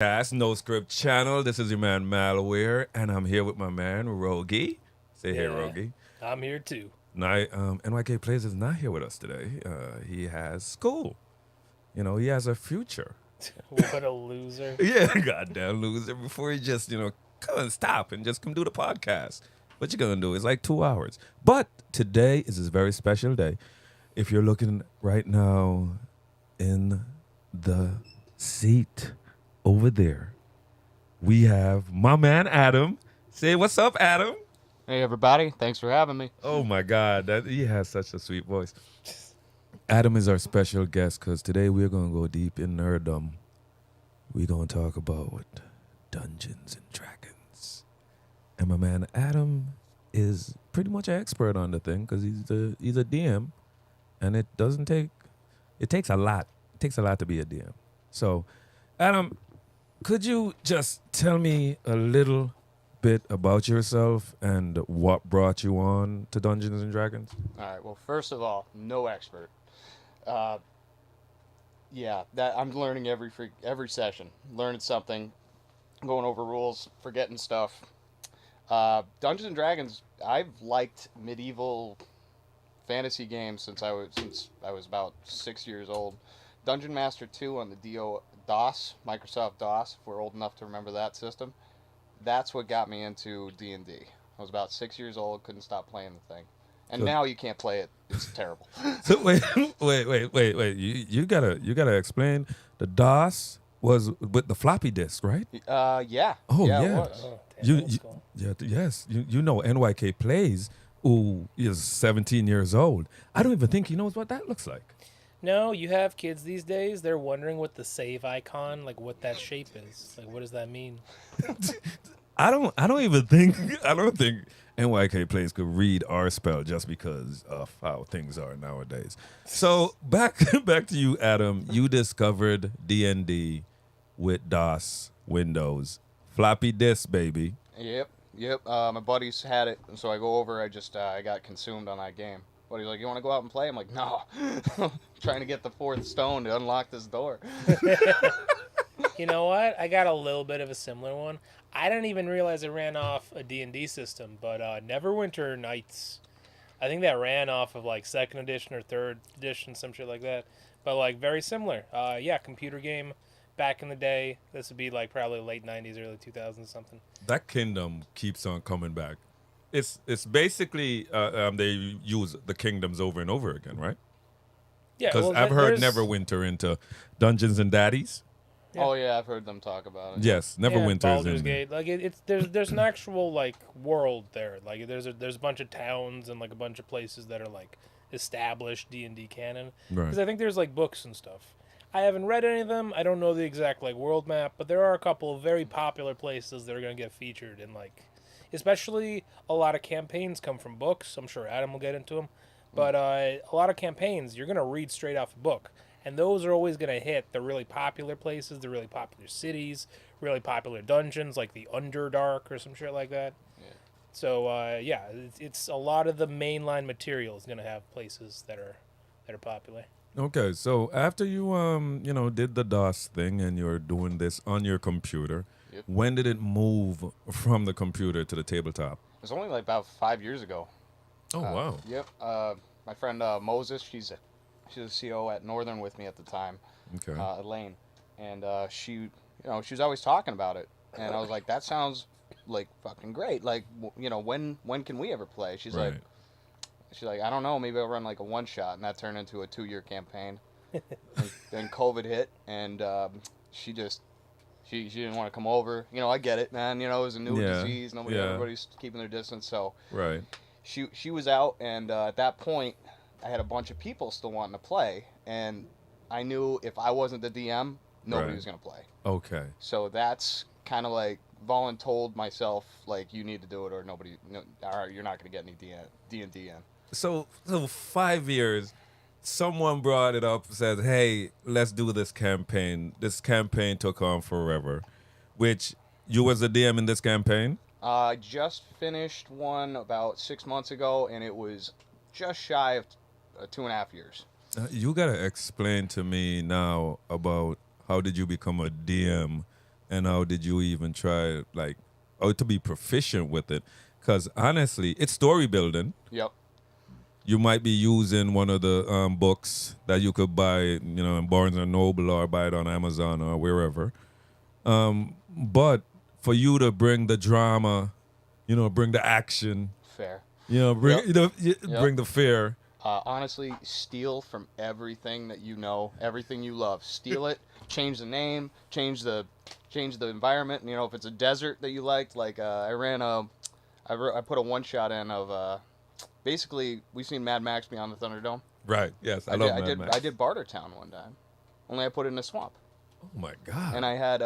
Cast NOSCRIPT channel. This is your man Malware, and I'm here with my man Rogi. Say hey, Yeah, Rogi. I'm here too. NYK Plays is not here with us today. He has school. He has a future. What a loser. Yeah, goddamn loser. Before he just, come and stop and just come do the podcast. What you gonna do? It's like 2 hours. But today is a very special day. If you're looking right now in the seat over there, we have my man Adam. Say what's up, Adam. Hey everybody, thanks for having me. Oh my God, that he has such a sweet voice. Adam is our special guest because today we're gonna go deep in nerddom. We're gonna talk about Dungeons and Dragons, and my man Adam is pretty much an expert on the thing because he's a DM, and it takes a lot. It takes a lot to be a DM. So, Adam, could you just tell me a little bit about yourself and what brought you on to Dungeons and Dragons? All right, well, first of all, no expert. Uh, that I'm learning every session, learning something, going over rules, forgetting stuff. Dungeons and Dragons, I've liked medieval fantasy games since I was about 6 years old. Dungeon Master 2 on the DOS, Microsoft DOS, if we're old enough to remember that system. That's what got me into D&D. I was about 6 years old, couldn't stop playing the thing. And So- now you can't play it. It's terrible. So wait. You gotta explain. The DOS was with the floppy disk, right? Yeah. Oh, yeah. yeah. It was. Oh, damn, You, old you school. yeah, yes. You know NYK Plays, who is 17 years old. I don't even think he knows what that looks like. No, you have kids these days. They're wondering what the save icon, like what that shape is. Like, what does that mean? I don't think NYK Plays could read our spell just because of how things are nowadays. So back to you, Adam. You discovered D&D with DOS, Windows, floppy disk, baby. Yep. My buddies had it, and so I go over. I got consumed on that game. Buddy's like, "You want to go out and play?" I'm like, "No, trying to get the fourth stone to unlock this door." You know what? I got a little bit of a similar one. I didn't even realize it ran off a D&D system, but Neverwinter Nights. I think that ran off of like second edition or third edition, some shit like that. But like very similar. Yeah, computer game back in the day. This would be like probably late 90s, early 2000s something. That kingdom keeps on coming back. It's basically they use the kingdoms over and over again, right? Yeah, Because well, I've heard there's- Neverwinter into Dungeons and Daddies. Yeah. Oh yeah, I've heard them talk about it. Yes, Neverwinter is Baldur's in. Gate. Like it's there's an actual like world there. Like there's a bunch of towns and like a bunch of places that are like established D&D canon. Right. Because I think there's like books and stuff. I haven't read any of them. I don't know the exact like world map, but there are a couple of very popular places that are going to get featured in like, especially a lot of campaigns come from books. I'm sure Adam will get into them, but a lot of campaigns you're going to read straight off a book. And those are always going to hit the really popular places, the really popular cities, really popular dungeons like the Underdark or some shit like that. Yeah. So yeah, it's a lot of the mainline material is going to have places that are popular. Okay, so after you did the DOS thing and you're doing this on your computer, Yep. when did it move from the computer to the tabletop? It was only like about 5 years ago. Oh wow. Yep. My friend Moses, she's a CO at Northern with me at the time. Okay. Elaine, and she was always talking about it, and I was like, that sounds like fucking great. Like, when can we ever play? She's Right. like, I don't know, maybe I'll run like a one shot, and that turned into a 2-year campaign. and then COVID hit, and she didn't want to come over. I get it, man. It was a new Yeah. disease. Yeah. Everybody's keeping their distance, so Right. she was out, and at that point, I had a bunch of people still wanting to play, and I knew if I wasn't the DM, nobody Right. was gonna play. Okay. So that's kind of like voluntold myself, like, you need to do it, or you're not gonna get any D&D in. So 5 years, someone brought it up, said, "Hey, let's do this campaign." This campaign took on forever, which you was the DM in this campaign. I just finished one about 6 months ago, and it was just shy of 2.5 years. You gotta explain to me now about how did you become a DM and how did you even try, like, or to be proficient with it? Because honestly, it's story building. Yep. You might be using one of the books that you could buy, in Barnes and Noble or buy it on Amazon or wherever. But for you to bring the drama, bring the action, Fair. bring Yep. bring the fear. Honestly, steal from everything that you know, everything you love. Steal it. Change the name. Change the environment. If it's a desert that you liked, like I put a one shot in of basically we've seen Mad Max Beyond the Thunderdome. Right. Yes, I love Mad Max. I did Bartertown one time. Only I put it in a swamp. Oh my God. And I had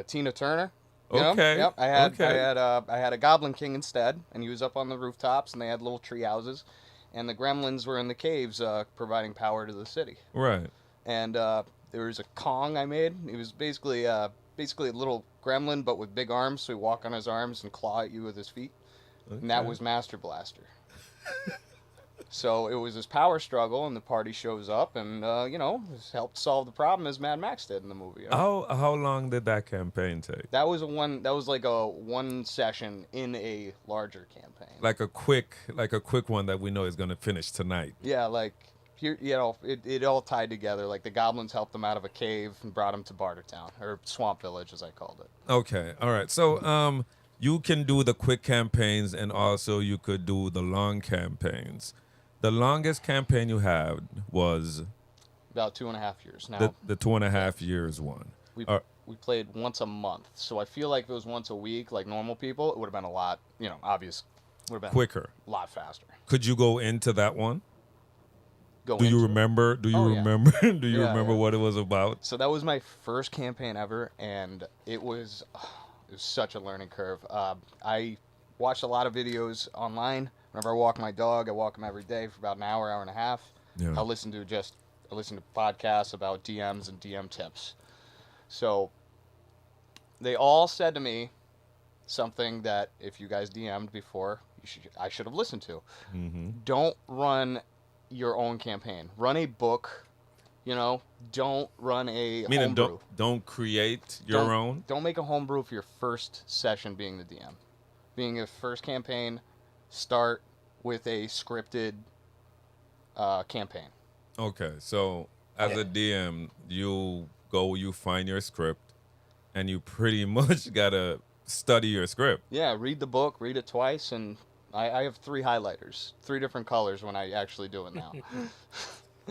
Tina Turner. Okay. Yep. I had a Goblin King instead, and he was up on the rooftops, and they had little tree houses, and the Gremlins were in the caves, providing power to the city. Right. And there was a Kong I made. He was basically a little gremlin, but with big arms, so he walk on his arms and claw at you with his feet. Okay. And that was Master Blaster. So it was this power struggle, and the party shows up, and helped solve the problem as Mad Max did in the movie. How long did that campaign take? That was like a one session in a larger campaign. Like a quick one that we know is going to finish tonight. Yeah, like here, it all tied together. Like the goblins helped them out of a cave and brought them to Bartertown, or Swamp Village, as I called it. Okay. All right. So you can do the quick campaigns, and also you could do the long campaigns. The longest campaign you had was About 2.5 years now. the 2.5 years one. We played once a month, so I feel like if it was once a week, like normal people, it would have been a lot. Obvious, would have been Quicker. a lot faster. Could you go into that one? Do you remember? Do you remember? Do you remember what it was about? So that was my first campaign ever, and it was such a learning curve. I watched a lot of videos online. Whenever I walk my dog, I walk him every day for about an hour, hour and a half. Yeah. I listen to podcasts about DMs and DM tips. So they all said to me something that if you guys DM'd before, I should have listened to. Mm-hmm. Don't run your own campaign. Run a book. Don't run a homebrew. Don't create your own. Don't make a homebrew for your first session being the DM. Being your first campaign, start with a scripted campaign. Okay, so as a DM, you find your script, and you pretty much gotta study your script. Yeah, read the book, read it twice, and I have 3 highlighters, 3 different colors when I actually do it now.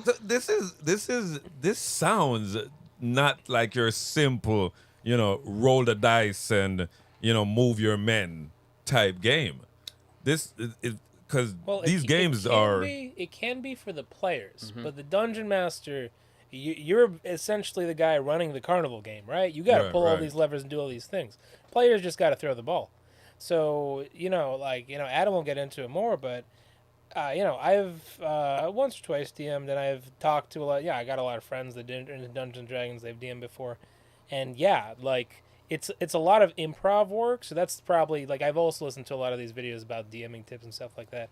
So this sounds not like your simple, roll the dice and move your men type game. This is because these games are. It can be for the players, Mm-hmm. but the dungeon master, you're essentially the guy running the carnival game, right? You got to pull all these levers and do all these things. Players just got to throw the ball. So Adam will get into it more, but I've once or twice DM'd, and I've talked to a lot. Yeah, I got a lot of friends that did into Dungeons and Dragons. They've DM'd before, and it's a lot of improv work. So that's probably I've also listened to a lot of these videos about DMing tips and stuff like that.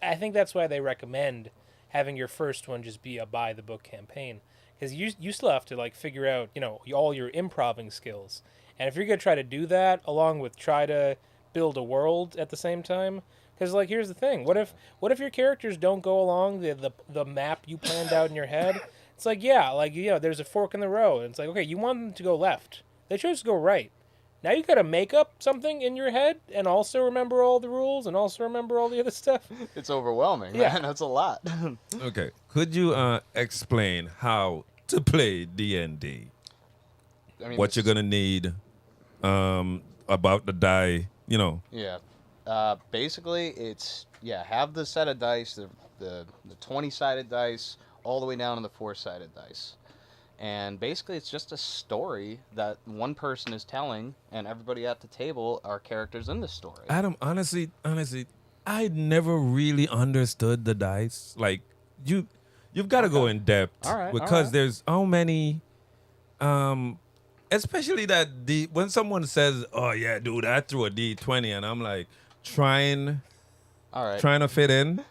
I think that's why they recommend having your first one just be a by the book campaign, because you still have to figure out all your improving skills. And if you're gonna try to do that along with try to build a world at the same time, because here's the thing: what if your characters don't go along the map you planned out in your head? It's there's a fork in the road. And it's okay, you want them to go left, they chose to go right. Now you got to make up something in your head and also remember all the rules and also remember all the other stuff. It's overwhelming, man. That's a lot. Okay, could you explain how to play D&D? What you're gonna need, about the die, Yeah. Basically, it's have the set of dice, the 20-sided dice, all the way down to the 4-sided dice. And basically, it's just a story that one person is telling, and everybody at the table are characters in the story. Adam, honestly, I never really understood the dice. You've got to go in depth, because there's so many, especially when someone says, "Oh yeah, dude, I threw a D20," and I'm trying to fit in.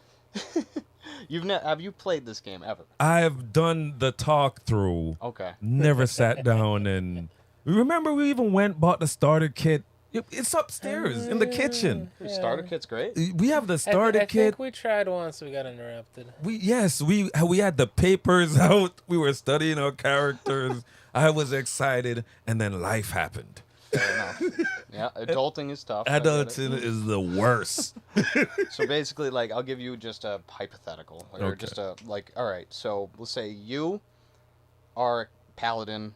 Have you played this game ever? I've done the talk through. Okay. Never sat down and remember we even went bought the starter kit. It's upstairs in the kitchen. Your starter kit's great. We have the starter I kit. think we tried once. We got interrupted. We had the papers out. We were studying our characters. I was excited, and then life happened. Fair enough. Yeah, adulting is tough. I get it. Adulting is the worst. So basically, like, I'll give you just a hypothetical, or Okay. just a like. All right, so we'll say you are a paladin.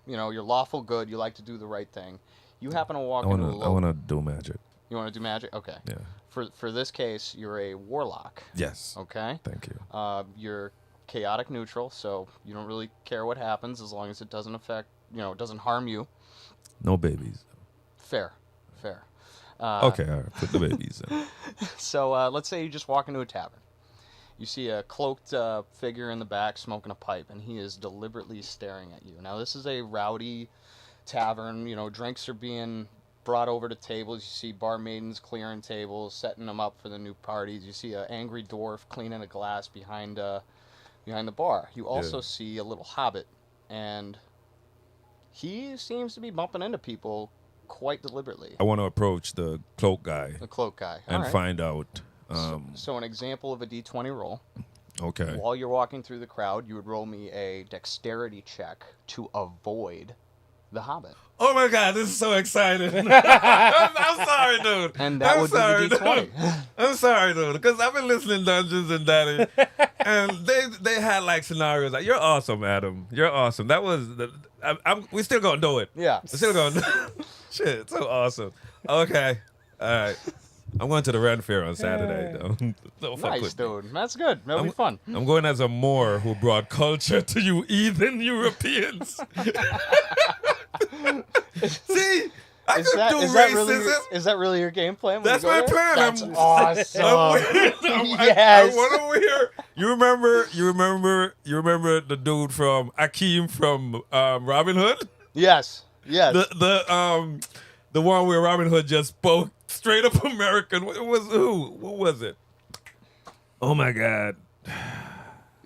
You know, you're lawful good. You like to do the right thing. You happen to walk into a I wanna do magic. You want to do magic? Okay. Yeah. For this case, you're a warlock. Yes. Okay. Thank you. You're chaotic neutral, so you don't really care what happens as long as it doesn't affect, it doesn't harm you. No babies. Fair. Okay, all right. Put the babies in. So let's say you just walk into a tavern. You see a cloaked figure in the back smoking a pipe, and he is deliberately staring at you. Now, this is a rowdy tavern. Drinks are being brought over to tables. You see barmaidens clearing tables, setting them up for the new parties. You see an angry dwarf cleaning a glass behind the bar. You also see a little hobbit, and he seems to be bumping into people quite deliberately. I want to approach the cloak guy The cloak guy. and All right. find out. So an example of a D20 roll. Okay. While you're walking through the crowd, you would roll me a dexterity check to avoid the hobbit. Oh my God, this is so exciting. I'm sorry, dude. And that would be the D20. Dude. I'm sorry, dude, because I've been listening to Dungeons and Daddy, and they had like scenarios like, you're awesome, Adam. You're awesome. That was, we still gonna do it. Yeah. We're still gonna shit, so awesome. Okay. All right. I'm going to the Ren Fair on Saturday, though. Don't fuck Nice, with me. dude. That's good. That'll be fun. I'm going as a Moor who brought culture to you heathen Europeans. See? I Is could that, do is, that racism. really is that really your game plan? when That's you go my there? plan. That's I'm awesome. I Yes. want to wear. You remember the dude from Akeem from Robin Hood? Yes. The one where Robin Hood just spoke straight up American. What was it? Oh my God.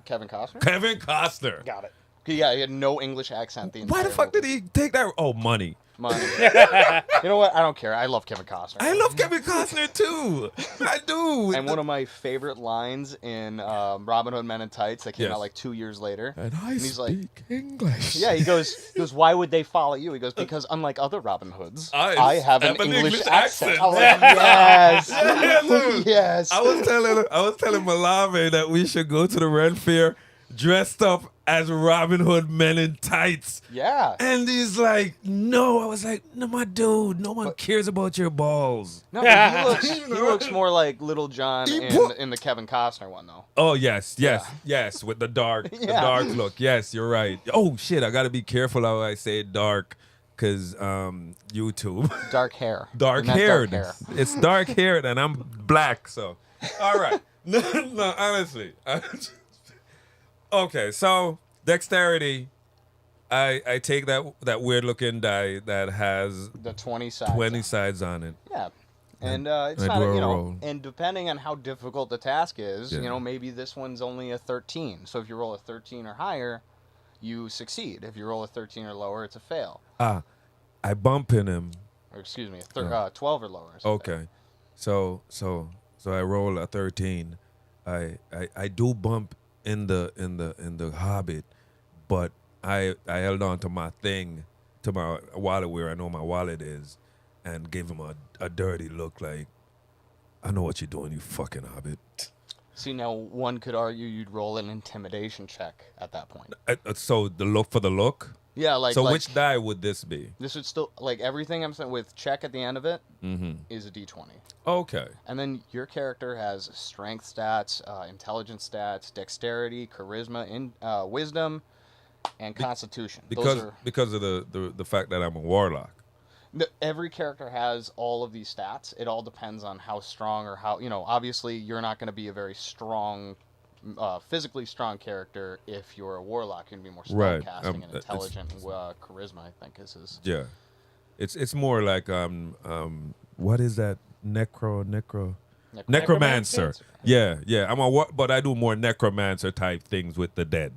Kevin Costner? Kevin Costner. Got it. Yeah, he had no English accent. Why the fuck did he take that? Oh, money. Money. You know what? I don't care. I love Kevin Costner. I love Kevin Costner too. I do. And one of my favorite lines in Robin Hood Men in Tights that came Yes. out like 2 years later. And I he's speak like, English. Yeah, he goes, why would they follow you? He goes, because unlike other Robin Hoods, I have an have an English English accent. accent. I was like, yes. Yeah, dude. Yes. I was telling Malave that we should go to the Ren Fair dressed up as Robin Hood Men in Tights. Yeah. And he's like, no. I was like, no, my dude, no one cares about your balls. No, but he looks more like Little John in the Kevin Costner one, though. Oh, yes, with the dark look. Yes, you're right. Oh, shit, I got to be careful how I say dark because YouTube. Dark hair. Dark You meant haired. dark hair. It's dark haired and I'm black, so. All right. No, honestly. Okay, so dexterity. I take that weird looking die that has The 20 sides. 20 sides on it. Yeah. And it's I not, do a you know, roll. and depending on how difficult the task is, Yeah. maybe this one's only a 13. So if you roll a 13 or higher, you succeed. If you roll a 13 or lower, it's a fail. I bump in him. Or excuse me, 12 or lower. Is a Okay. So I roll a 13. I do bump in the Hobbit, but I held on to my thing, to my wallet where I know my wallet is, and gave him a dirty look like, I know what you're doing, you fucking Hobbit. See, now one could argue you'd roll an intimidation check at that point. So the look for the look? Yeah, So like which die would this be? this would still, like everything I'm saying with check at the end of it Mm-hmm. is a d20. Okay. And then your character has strength stats, intelligence stats, dexterity, charisma, wisdom, and constitution. Those are, Because of the fact that I'm a warlock. every character has all of these stats. It all depends on how strong or how, obviously you're not going to be a very strong, physically strong character if you're a warlock. You're going to be more Right. spellcasting and intelligent and charisma, I think is his. Yeah. It's more like what is that necro Necromancer. Yeah. But I do more necromancer type things with the dead.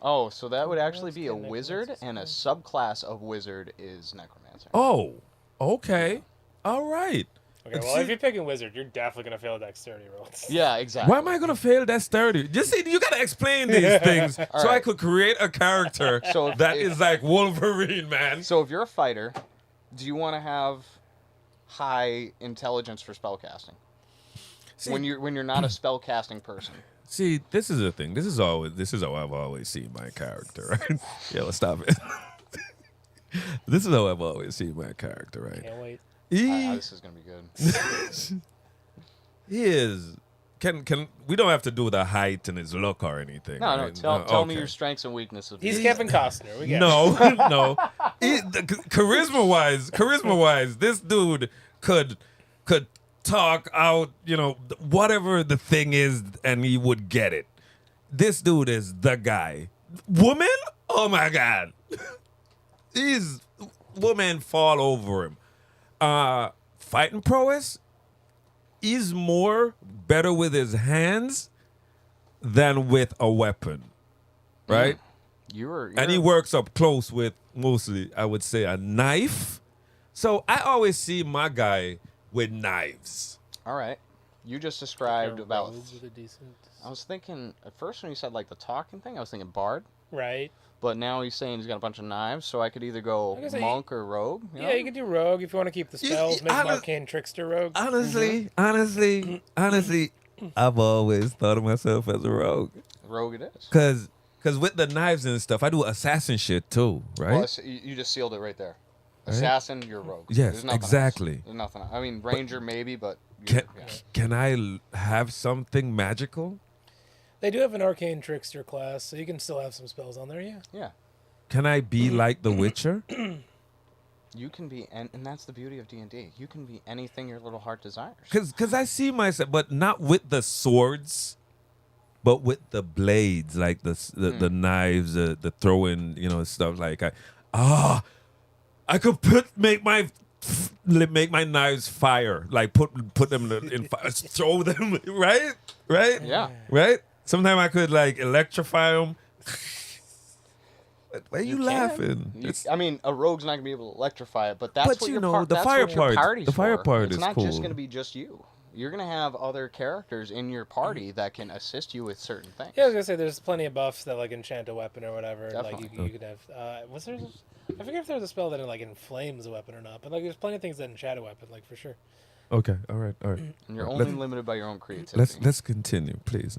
Oh, so that would actually be a Necromancer. wizard, and a subclass of wizard is necromancer. Oh, okay. All right. Okay, well, if you're picking wizard, you're definitely gonna fail dexterity rolls. Yeah, exactly. Why am I gonna fail that sturdy? Just see, you gotta explain these things so I right. could create a character So that is like Wolverine, man. So if you're a fighter, do you want to have high intelligence for spellcasting? See, When you're not a spellcasting person. See, this is the thing. This is how I've always seen my character, right? Yeah, let's stop it. This is how I've always seen my character, right? Can't wait. This is gonna be good. He is. Can we don't have to do the height and his look or anything. No, right? tell me your strengths and weaknesses. He's Kevin Costner. We get it. No, no. Charisma wise, this dude could talk out, whatever the thing is, and he would get it. This dude is the guy. Woman? Oh my God. Women fall over him. Fighting prowess? He's more better with his hands than with a weapon. Right? And he works up close with mostly, I would say, a knife. So I always see my guy with knives. All right. You just described about. With a decent... I was thinking at first when you said like the talking thing, I was thinking bard. Right. But now he's saying he's got a bunch of knives, so I could either go monk or rogue. Yeah, you can do rogue if you want to keep the spells. Make arcane trickster rogue. Honestly, I've always thought of myself as a rogue. Rogue it is. Because with the knives and stuff, I do assassin shit too, right? Well, you just sealed it right there. Assassin, you're rogue. Yes, There's nothing exactly. Else. There's nothing else. I mean, ranger maybe, but... Can I have something magical? They do have an arcane trickster class, so you can still have some spells on there, yeah. Yeah. Can I be like the Witcher? You can be, and that's the beauty of D&D. You can be anything your little heart desires. Because I see myself, but not with the swords, but with the blades, like the knives, the throwing, stuff like I could make my knives fire, like put them in fire, throw them, right? Yeah. Right? Sometimes I could like electrify them. Why are you laughing? I mean, a rogue's not gonna be able to electrify it, but that's what the fire part. The fire part is cool. It's not just gonna be just you. You're gonna have other characters in your party that can assist you with certain things. Yeah, I was gonna say there's plenty of buffs that like enchant a weapon or whatever. Definitely. Like you could have. Was there? I forget if there's a spell that like inflames a weapon or not, but like there's plenty of things that enchant a weapon, like for sure. Okay, all right. And you're only limited by your own creativity. Let's continue, please.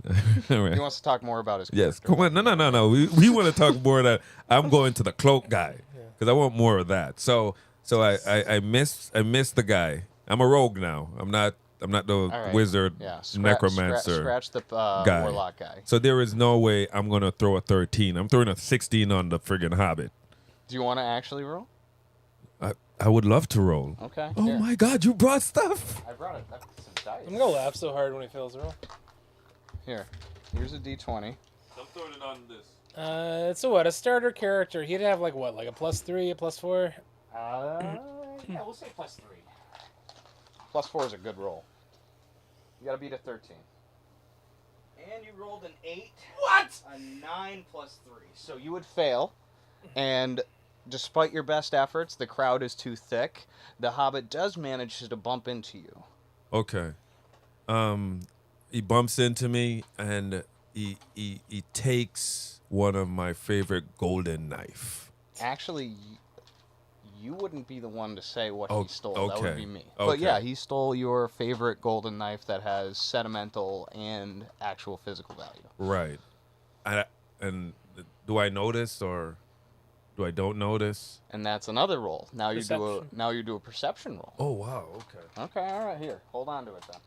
All right. He wants to talk more about his Yes, character. come on. No. We want to talk more of that. I'm going to the cloak guy because I want more of that. So I miss the guy. I'm a rogue now. I'm not the wizard, necromancer, scratch the guy. warlock guy. So there is no way I'm gonna throw a 13. I'm throwing a 16 on the friggin' Hobbit. Do you want to actually roll? I would love to roll. Okay. Oh here. my God, you brought stuff. I brought it. That's some dice. I'm gonna laugh so hard when he fails a roll. Here's a D20. I'm throwing it on this. So what? A starter character. He'd have like what? Like a +3, a +4. Yeah, we'll say +3. +4 is a good roll. You gotta beat a 13. And you rolled an 8. What? A 9 +3. So you would fail. And despite your best efforts, the crowd is too thick. The Hobbit does manage to bump into you. Okay. He bumps into me and he takes one of my favorite golden knife. Actually, you wouldn't be the one to say what he stole. Okay. That would be me. Okay. But yeah, he stole your favorite golden knife that has sentimental and actual physical value. Right. And do I notice or do I don't notice? And that's another roll. Now you Perception. do a perception roll. Oh wow. Okay. Okay, all right, here. Hold on to it then.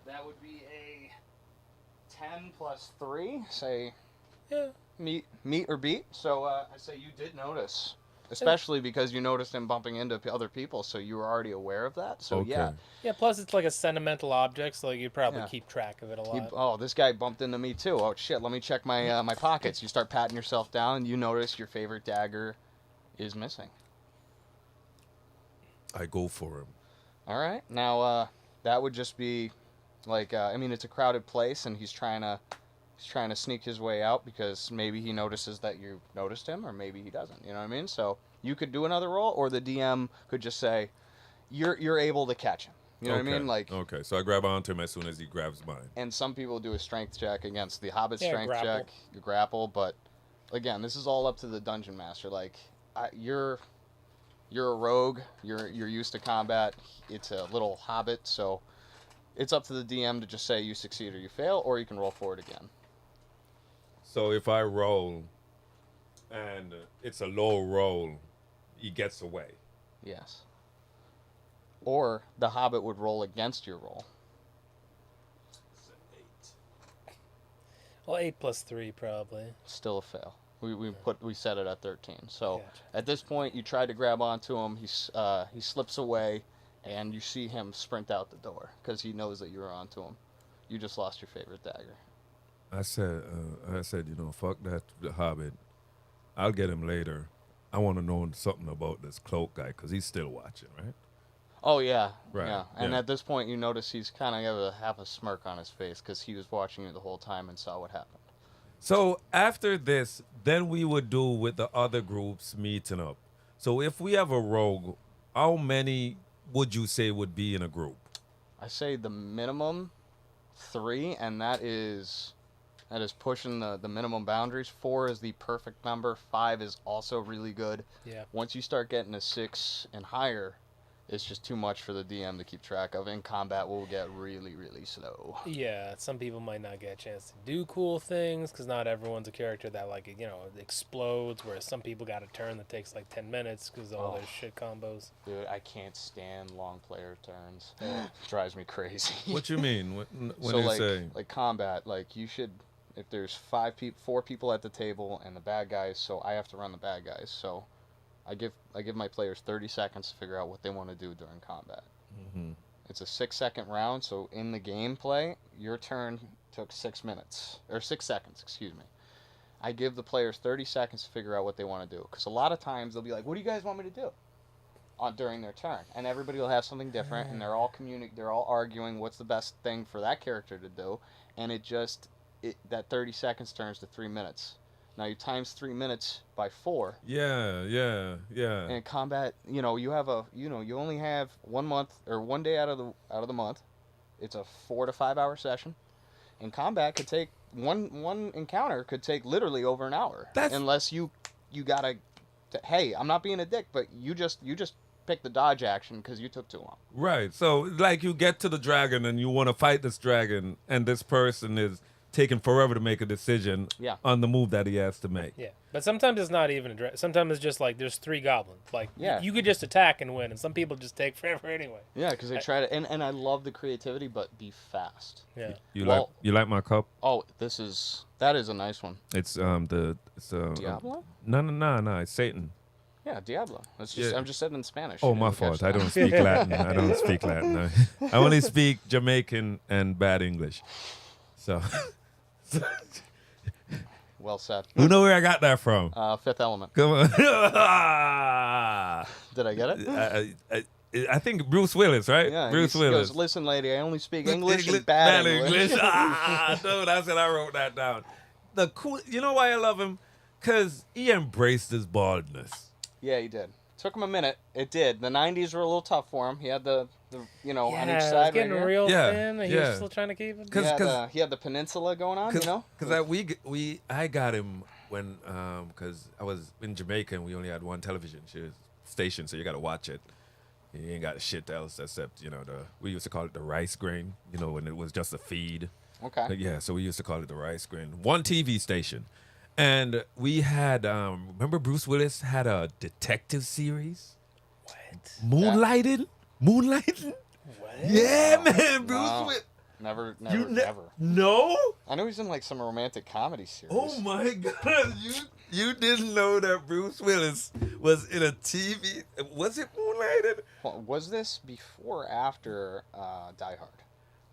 That would be a 10 + 3, say Yeah. meet or beat. So I say you did notice, especially because you noticed him bumping into other people, so you were already aware of that. So yeah. Yeah. Plus, it's like a sentimental object, so like, you'd probably Yeah. keep track of it a lot. This guy bumped into me too. Oh shit, let me check my my pockets. You start patting yourself down, and you notice your favorite dagger is missing. I go for him. All right. Now, that would just be like, I mean, it's a crowded place, and he's trying to sneak his way out because maybe he notices that you noticed him, or maybe he doesn't. You know what I mean? So you could do another roll, or the DM could just say, "You're able to catch him." You know what I mean? Like, okay, so I grab onto him as soon as he grabs mine. and some people do a strength check against the Hobbit Yeah, strength grapple. check, you grapple, but again, this is all up to the dungeon master. Like, you're a rogue. You're used to combat. It's a little Hobbit, so it's up to the DM to just say you succeed or you fail, or you can roll for it again. So if I roll, and it's a low roll, he gets away. Yes. Or the Hobbit would roll against your roll. It's an 8. Well, 8 plus 3 probably. Still a fail. We set it at 13. So Gotcha. at this point, you try to grab onto him. He slips away, and you see him sprint out the door because he knows that you were onto him. You just lost your favorite dagger. I said, fuck that the Hobbit. I'll get him later. I want to know something about this cloak guy because he's still watching, right? Oh yeah, Right, yeah. And yeah. at this point, you notice he's kind of have a smirk on his face because he was watching you the whole time and saw what happened. So after this, then we would do with the other groups meeting up. So if we have a rogue, how many would you say would be in a group? I say the minimum 3, and that is pushing the minimum boundaries. 4 is the perfect number. 5 is also really good. Yeah. Once you start getting a 6 and higher, it's just too much for the DM to keep track of. In combat, will get really, really slow. Yeah, some people might not get a chance to do cool things because not everyone's a character that explodes. Whereas some people got a turn that takes like 10 minutes because all their shit combos. Dude, I can't stand long player turns. It drives me crazy. What you mean? When So you like, say? like combat, like you should, if there's 4 people at the table and the bad guys, so I have to run the bad guys. So I give my players 30 seconds to figure out what they want to do during combat. Mm-hmm. It's a 6-second round, so in the gameplay, your turn took 6 minutes or 6 seconds, excuse me. I give the players 30 seconds to figure out what they want to do, because a lot of times they'll be like, "What do you guys want me to do?" During their turn, and everybody will have something different, and they're all arguing what's the best thing for that character to do, and that 30 seconds turns to 3 minutes. Now you times 3 minutes by 4. Yeah. And in combat, you only have 1 month or 1 day out of the month. It's a 4 to 5 hour session. In combat, could take one encounter could take literally over an hour. Unless you gotta. Hey, I'm not being a dick, but you just pick the dodge action because you took too long. Right. So like you get to the dragon and you want to fight this dragon, and this person is taking forever to make a decision on the move that he has to make. Yeah, but sometimes it's not even a sometimes it's just like there's 3 goblins. Like you could just attack and win, and some people just take forever anyway. Yeah, because they try to, and I love the creativity, but be fast. Yeah. You like my cup? Oh, that is a nice one. It's Diablo? No, it's Satan. Yeah, Diablo. I'm just saying in Spanish. Oh, You my didn't catch fault. that. I don't speak Latin. I don't speak Latin. I only speak Jamaican and bad English. So Well said. you know where I got that from? Fifth Element. Come on. Did I get it? I think Bruce Willis, right? Yeah. Bruce he Willis. goes, "Listen, lady, I only speak English and bad English." Dude, that's what I wrote that down. You know why I love him? Because he embraced his baldness. Yeah, he did. Took him a minute. It did. The 90s were a little tough for him. He had the on each side. It was getting right here. real Yeah, thin. He was still trying to keep it. He had the peninsula going on, Because I got him when because I was in Jamaica and we only had one television station, so you got to watch it. You ain't got shit else except we used to call it the rice grain. When it was just a feed. Okay. Yeah, so we used to call it the rice grain. One TV station, and we had remember Bruce Willis had a detective series. What? Moonlighting. What? Yeah, man, Bruce No. Willis. Never. No. I know he's in like some romantic comedy series. Oh my God! You didn't know that Bruce Willis was in a TV? Was it Moonlighted? Well, was this before or after Die Hard?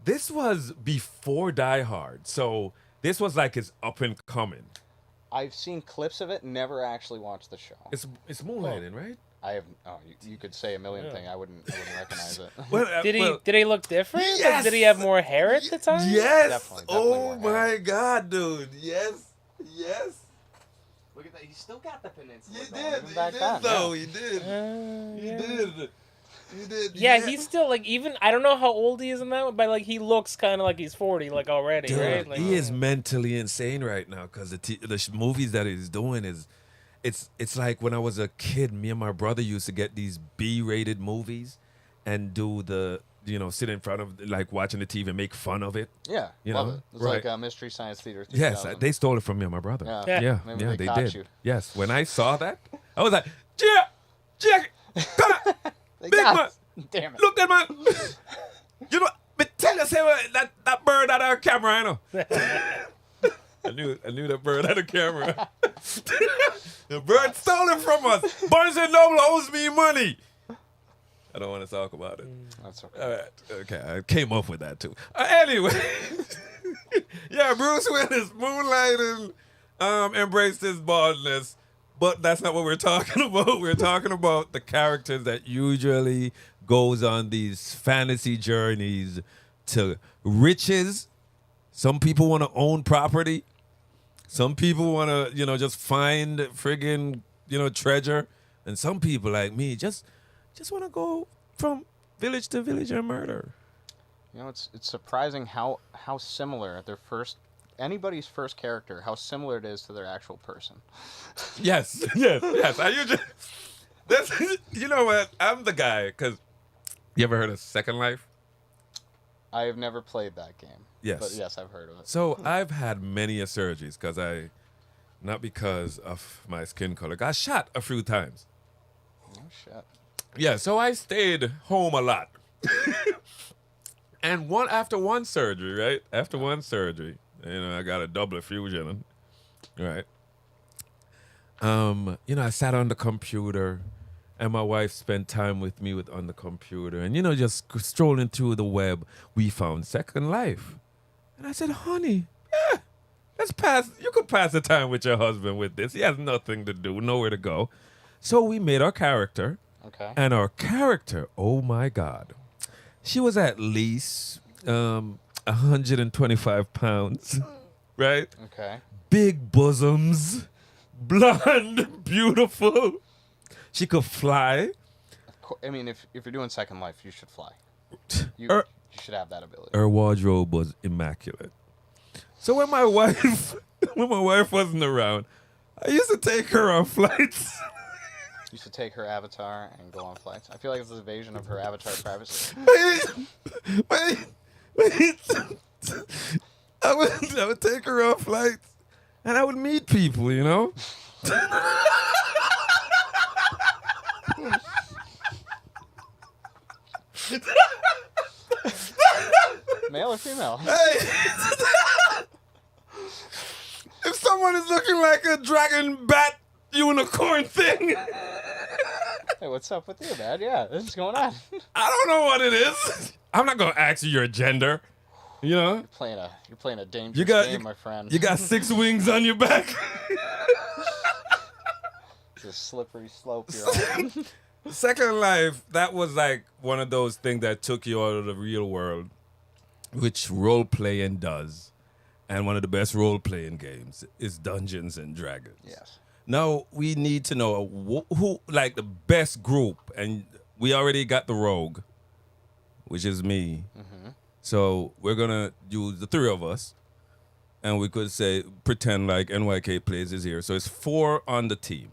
This was before Die Hard, so this was like his up and coming. I've seen clips of it. Never actually watched the show. It's Moonlighted, right? I have. Oh, you could say a million Yeah. things. I wouldn't recognize it. Well, Did he look different? Like, Yes! did he have more hair at the time? Yes. Definitely Oh more hair. my God, dude. Yes. Yes. Look at that. He still got the peninsula. You going, did. even You back did, then, though. yeah. You did. You Yeah. did. You did. Yeah, he's still like even I don't know how old he is in that one, but like he looks kind of like he's 40 like already, Dude, right? Like, he is mentally insane right now because the movies that he's doing is, it's like when I was a kid, me and my brother used to get these B-rated movies, and do sit in front of like watching the TV and make fun of it. Yeah, You love know, it. It's right. like Mystery Science Theater. Yes, 3000. they stole it from me and my brother. Yeah. Yeah. Maybe yeah, they they caught did. you. Yes, when I saw that, I was like, Jack, come on, They big got man. Damn it. Look at man. You know, but tell us that bird had a camera, I know. I knew that bird had a camera. The bird stole it from us. Barnes and Noble owes me money. I don't want to talk about it. That's okay. All right. Okay, I came up with that too. Anyway, yeah, Bruce Willis moonlighting, embraced his baldness, but that's not what we're talking about. We're talking about the characters that usually goes on these fantasy journeys to riches. Some people want to own property. Some people want to, just find friggin', treasure. And some people like me just want to go from village to village and murder. It's surprising how similar anybody's first character, how similar it is to their actual person. Yes. You know what? I'm the guy, because you ever heard of Second Life? I have never played that game. Yes. But yes, I've heard of it. So I've had many surgeries not because of my skin color, got shot a few times. Oh, shit. Yeah, so I stayed home a lot. And after one surgery, right? After one surgery, I got a double fusion, right? I sat on the computer, and my wife spent time with me on the computer, and just strolling through the web, we found Second Life, and I said, "Honey, yeah, you could pass the time with your husband with this. He has nothing to do, nowhere to go." So we made our character. Okay. And our character, oh my God, she was at least 125 pounds, right? Okay. Big bosoms, blonde, beautiful. She could fly. I mean, if you're doing Second Life, you should fly. You should have that ability. Her wardrobe was immaculate. So when my wife wasn't around, I used to take her on flights. You should take her avatar and go on flights. I feel like it's an invasion of her avatar privacy. Wait. I would take her on flights, and I would meet people, Male or female? Hey, if someone is looking like a dragon bat unicorn thing, Hey, what's up with you, man? Yeah, what's going on? I don't know what it is. I'm not gonna ask you your gender. You're playing a dangerous game, my friend. You got 6 wings on your back. It's a slippery slope you're on. Second Life, that was like one of those things that took you out of the real world, which role playing does. And one of the best role playing games is Dungeons and Dragons. Yes. Now we need to know who like the best group, and we already got the rogue, which is me. Mm-hmm. So we're gonna use the 3 of us, and we could pretend like NYK plays is here. So it's 4 on the team.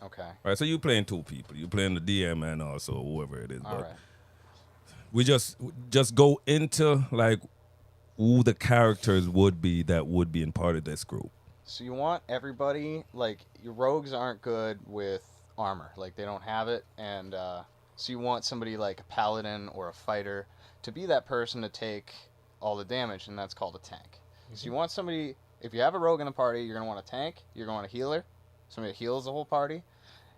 Okay. All right, so you playing 2 people. You playing the DM and also whoever it is. All but right. we just go into like who the characters would be that would be in part of this group. So you want everybody, like, your rogues aren't good with armor. Like, they don't have it. And so you want somebody like a paladin or a fighter to be that person to take all the damage, and that's called a tank. Mm-hmm. So you want somebody, if you have a rogue in the party, you're going to want a tank. You're going to want a healer, somebody that heals the whole party.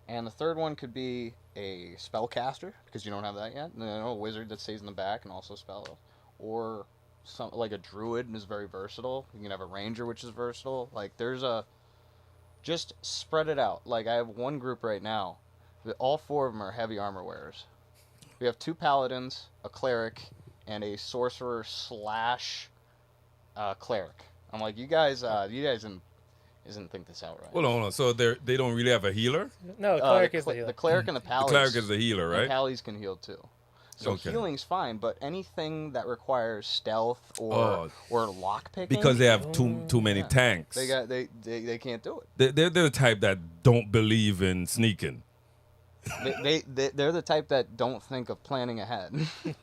And the third one could be a spellcaster, because you don't have that yet. A wizard that stays in the back and also spell. Or like a druid is very versatile. You can have a ranger, which is versatile. Like, just spread it out. Like, I have one group right now All 4 of them are heavy armor wearers. We have 2 paladins, a cleric, and a sorcerer slash cleric. I'm like, you guys isn't think this out right. Hold on. So they don't really have a healer? No, the cleric is the healer. The cleric and the The paladins. cleric is the healer, And right? pallies can heal too. So Okay. healing's fine, but anything that requires stealth or lockpicking, Because they have too many Yeah. tanks. they can't do it. They're the type that don't believe in sneaking. They're the type that don't think of planning ahead.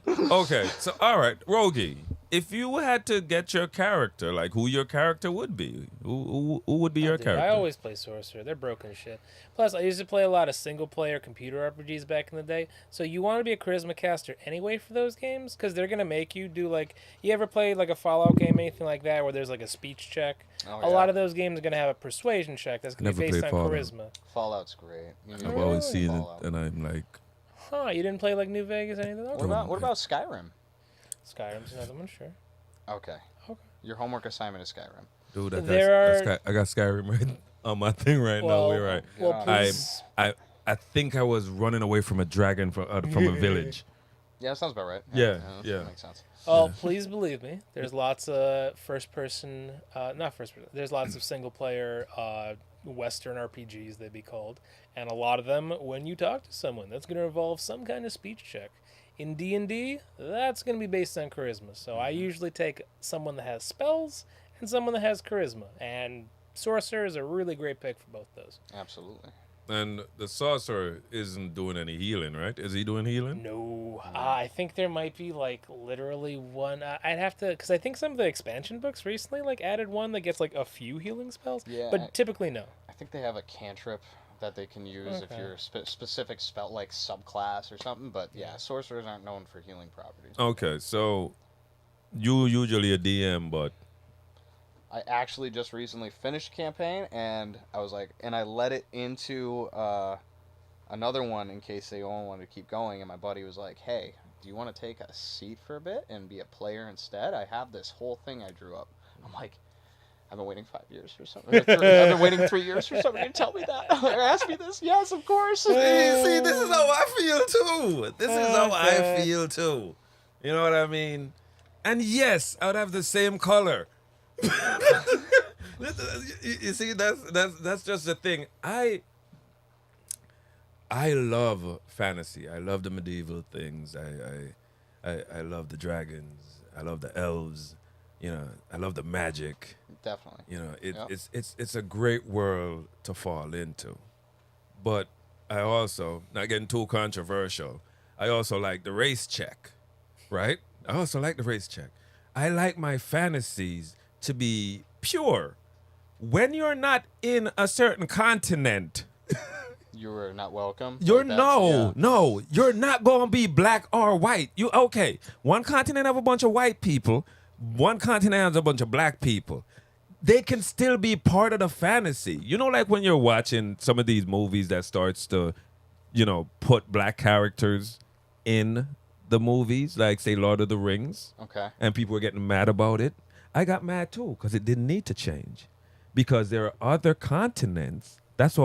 Okay, so all right, Rogi, if you had to get your character, like who your character would be, who would be your Dude, character? I always play Sorcerer. They're broken as shit. Plus, I used to play a lot of single-player computer RPGs back in the day. So you want to be a charisma caster anyway for those games, because they're gonna make you do like. You ever played like a Fallout game, anything like that, where there's like a speech check? Oh, A lot of those games are gonna have a persuasion check that's gonna Never be based played on Fallout. charisma. Fallout's great. You I've know, always seen it, Fallout. and I'm like, Huh? You didn't play like New Vegas or anything? What Okay. about Skyrim? Skyrim's another one, sure. Okay. Okay. Your homework assignment is Skyrim. dude, There I got Skyrim right on my thing right now. Well, We're right. well, I- please. I think I was running away from a dragon from a village. Yeah, that sounds about right. Yeah, that yeah. makes sense. Oh, please believe me. There's lots of not first person. There's lots of single player Western RPGs, they'd be called, and a lot of them, when you talk to someone, that's going to involve some kind of speech check. In D&D, that's going to be based on charisma. So I usually take someone that has spells and someone that has charisma, and Sorcerer is a really great pick for both those. Absolutely. And the sorcerer isn't doing any healing, right? Is he doing healing? No, I think there might be like literally one. I'd have to, because I think some of the expansion books recently like added one that gets like a few healing spells. Yeah, but typically no. I think they have a cantrip that they can use if Okay. you're a specific spell like subclass or something. But yeah, sorcerers aren't known for healing properties. Okay, so you usually a DM, but I actually just recently finished a campaign, and I was like, and I let it into another one in case they all wanted to keep going. And my buddy was like, "Hey, do you want to take a seat for a bit and be a player instead? I have this whole thing I drew up." I'm like, I've been waiting 5 years for something. I've been waiting 3 years for somebody to tell me that. Or ask me this. Yes, of course. See, this is how I feel too. This is how I Okay. feel too. You know what I mean? And yes, I would have the same color. You see, that's just the thing. I love fantasy. I love the medieval things. I love the dragons. I love the elves. You know, I love the magic. Definitely. You know, Yep. it's a great world to fall into. But I also, not getting too controversial, I also like the race check, right? I also like the race check. I like my fantasies to be pure. When you're not in a certain continent, You were not welcome. you're Like, that's- yeah. no, you're not gonna be black or white. You okay? One continent have a bunch of white people, one continent has a bunch of black people. They can still be part of the fantasy. You know, like when you're watching some of these movies that starts to, you know, put black characters in the movies, like say Lord of the Rings, Okay. and people were getting mad about it. I got mad too because it didn't need to change, because there are other continents. That's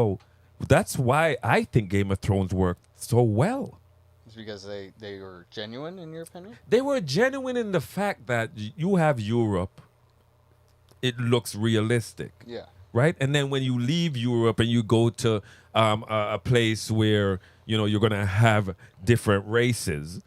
why I think Game of Thrones worked so well. It's because they were genuine, in your opinion? They were genuine in the fact that you have Europe, it looks realistic, Yeah. right? And then when you leave Europe and you go to a place where, you know, you're gonna have different races,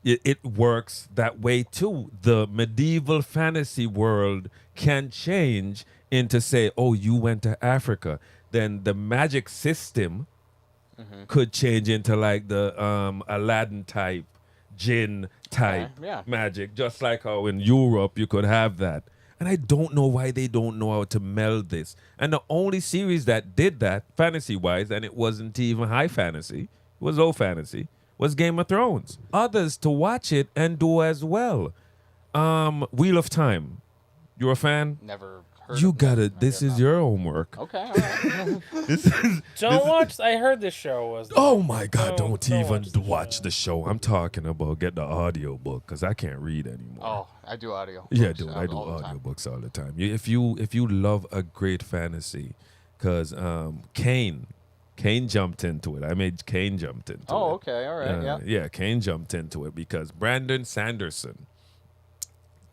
it works that way too. The medieval fantasy world can change into say, oh, you went to Africa. Then the magic system could change into like the Aladdin type, jinn type Okay, yeah. magic, just like how in Europe you could have that. And I don't know why they don't know how to meld this. And the only series that did that, fantasy-wise, and it wasn't even high fantasy, it was low fantasy, was Game of Thrones. Others to watch it and do as well. Wheel of Time. You a fan? Never heard You of gotta. that. This Okay, is your homework. Okay, all right. This is. Don't watch. I heard this show was. Oh my God! Don't Don't even watch watch the the show. I'm talking about get the audio book because I can't read anymore. Oh, I do audio. Yeah, books dude, I do all the time. audiobooks all the time. If you love a great fantasy, because Kane, Kane jumped into it. I made Kane jumped into it. Oh, okay, all right, yeah. Yeah, Kane jumped into it because Brandon Sanderson,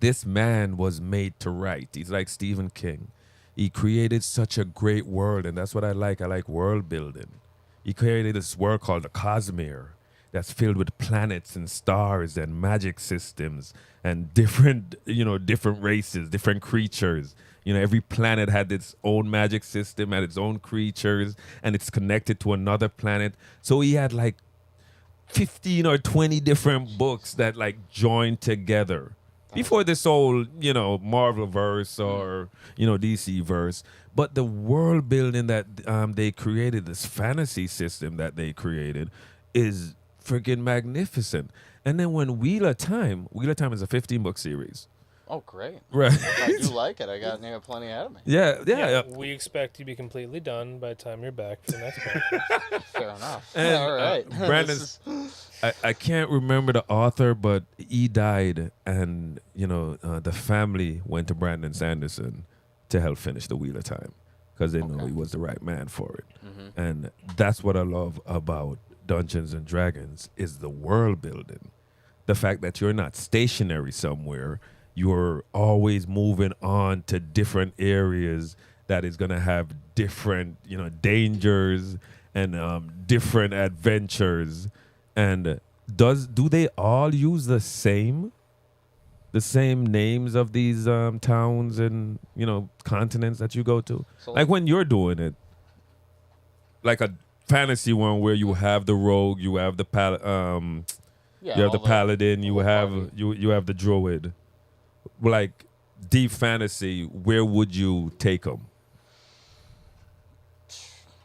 this man was made to write. He's like Stephen King. He created such a great world, and that's what I like. I like world building. He created this world called the Cosmere that's filled with planets and stars and magic systems and different, different races, different creatures. Every planet had its own magic system, had its own creatures, and it's connected to another planet. So he had like 15 or 20 different books that like joined together before this whole, Marvel verse or, DC verse. But the world building that they created, this fantasy system that they created, is freaking magnificent. And then when Wheel of Time is a 15-book series. Oh, great. Right. I do like it. I got plenty out of me. Yeah. We expect you to be completely done by the time you're back for the next podcast. Fair enough. And, All right. Brandon's, I can't remember the author, but he died, and the family went to Brandon Sanderson to help finish the Wheel of Time because they know he was the right man for it. Mm-hmm. And that's what I love about Dungeons and Dragons is the world building. The fact that you're not stationary somewhere, you're always moving on to different areas that is going to have different, dangers and different adventures. And do they all use the same names of these towns and continents that you go to? So like when you're doing it, like a fantasy one where you have the rogue, you have the you have the paladin, you have the druid. Like deep fantasy, where would you take them?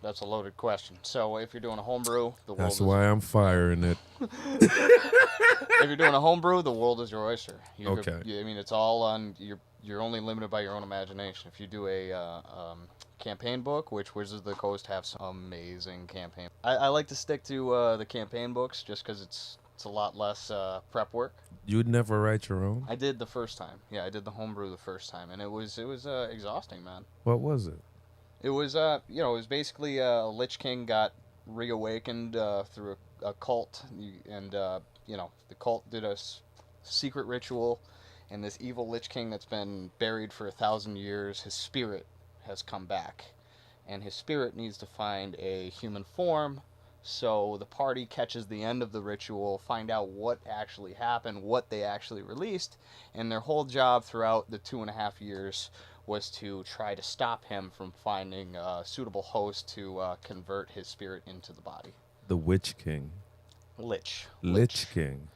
That's a loaded question. So if you're doing a homebrew, the world That's why I'm firing it. if you're doing a homebrew, the world is your oyster. Okay. It's all on. You're only limited by your own imagination. If you do a campaign book, which Wizards of the Coast have some amazing campaign. I like to stick to the campaign books just because it's a lot less prep work. You'd never write your own? I did the first time. Yeah, I did the homebrew the first time, and it was exhausting, man. What was it? It was it was basically a Lich King got reawakened through a cult, and the cult did a secret ritual, and this evil Lich King that's been buried for 1,000 years, his spirit has come back, and his spirit needs to find a human form. So the party catches the end of the ritual, find out what actually happened, what they actually released, and their whole job throughout the 2.5 years was to try to stop him from finding a suitable host to convert his spirit into the body. The Witch King. Lich King.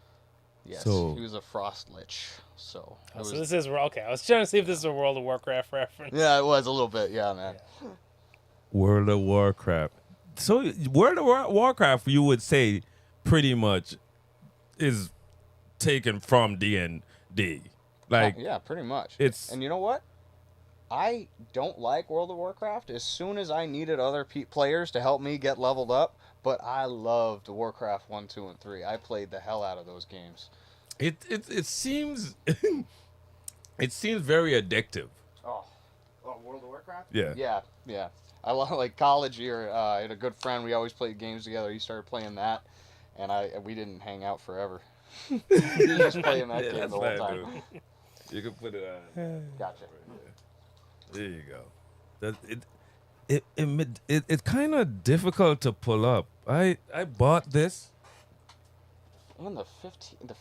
Yes, So, he was a frost lich. So, So this is okay. I was trying to see if this is a World of Warcraft reference. yeah, it was a little bit. Yeah, man. Yeah. World of Warcraft. So World of Warcraft, you would say, pretty much is taken from D&D. Like, Yeah, pretty much. it's And you know what? I don't like World of Warcraft as soon as I needed other players to help me get leveled up, but I loved Warcraft 1, 2, and 3. I played the hell out of those games. it seems it seems very addictive. Oh, World of Warcraft? Yeah. Yeah. I love, like, college year, I had a good friend, we always played games together. He started playing that, and we didn't hang out forever. He was just playing that game the whole time. Dude. You can put it on. Gotcha. There you go. It's kind of difficult to pull up. I bought this. And the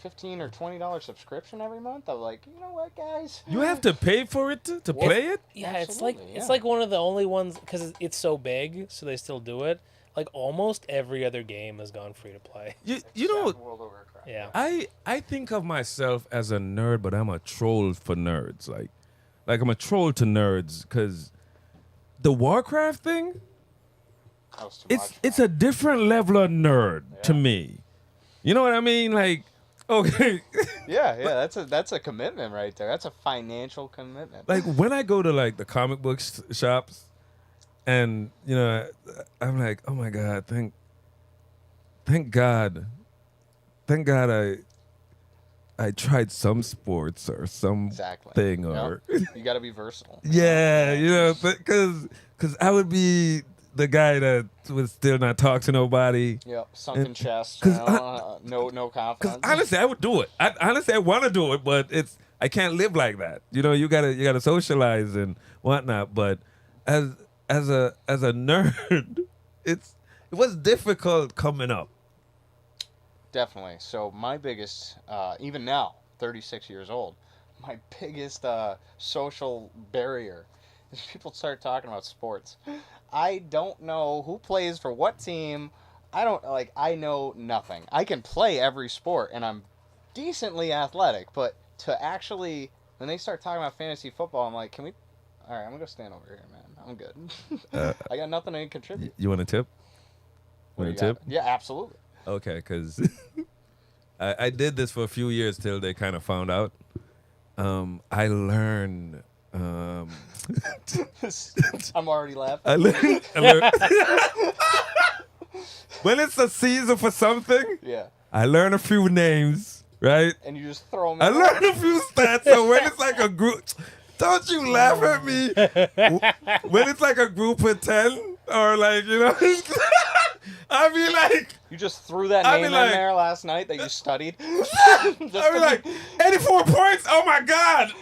$15 or $20 subscription every month. I'm like, you know what, guys? You have to pay for it to play it? Yeah, Absolutely, it's yeah. like one of the only ones because it's so big, so they still do it. Like almost every other game has gone free to play. You know, World of Warcraft. Yeah. I think of myself as a nerd, but I'm a troll for nerds. Like I'm a troll to nerds because the Warcraft thing, That was too much. it's a different level of nerd to me. You know what I mean? Like, okay. Yeah, that's a commitment right there. That's a financial commitment. Like when I go to like the comic book shops, and I'm like, oh my God, thank God I tried some sports or some Exactly. thing or You got to be versatile. yeah, because I would be the guy that would still not talk to nobody. Yep, sunken chest. 'cause No confidence. Because honestly, I would do it. I want to do it, but I can't live like that. You know, you gotta socialize and whatnot. But as a nerd, it was difficult coming up. Definitely. So my biggest, even now, 36 years old, my biggest social barrier is people start talking about sports. I don't know who plays for what team. I know nothing. I can play every sport, and I'm decently athletic, but to actually, when they start talking about fantasy football, I'm like, all right, I'm going to go stand over here, man. I'm good. I got nothing to contribute. You want a tip? What Want do a you tip? got? Yeah, absolutely. Okay, because I did this for a few years till they kind of found out. I learned. I'm already laughing. I learned when it's a season for something. Yeah. I learn a few names, right? And you just throw them I in. learn a few stats. So when it's like a group, don't you laugh at me. When it's like a group of 10 or like, you know, I be like, You just threw that I'd name be in like- there last night that you studied. I be like, 84 points. Oh my God.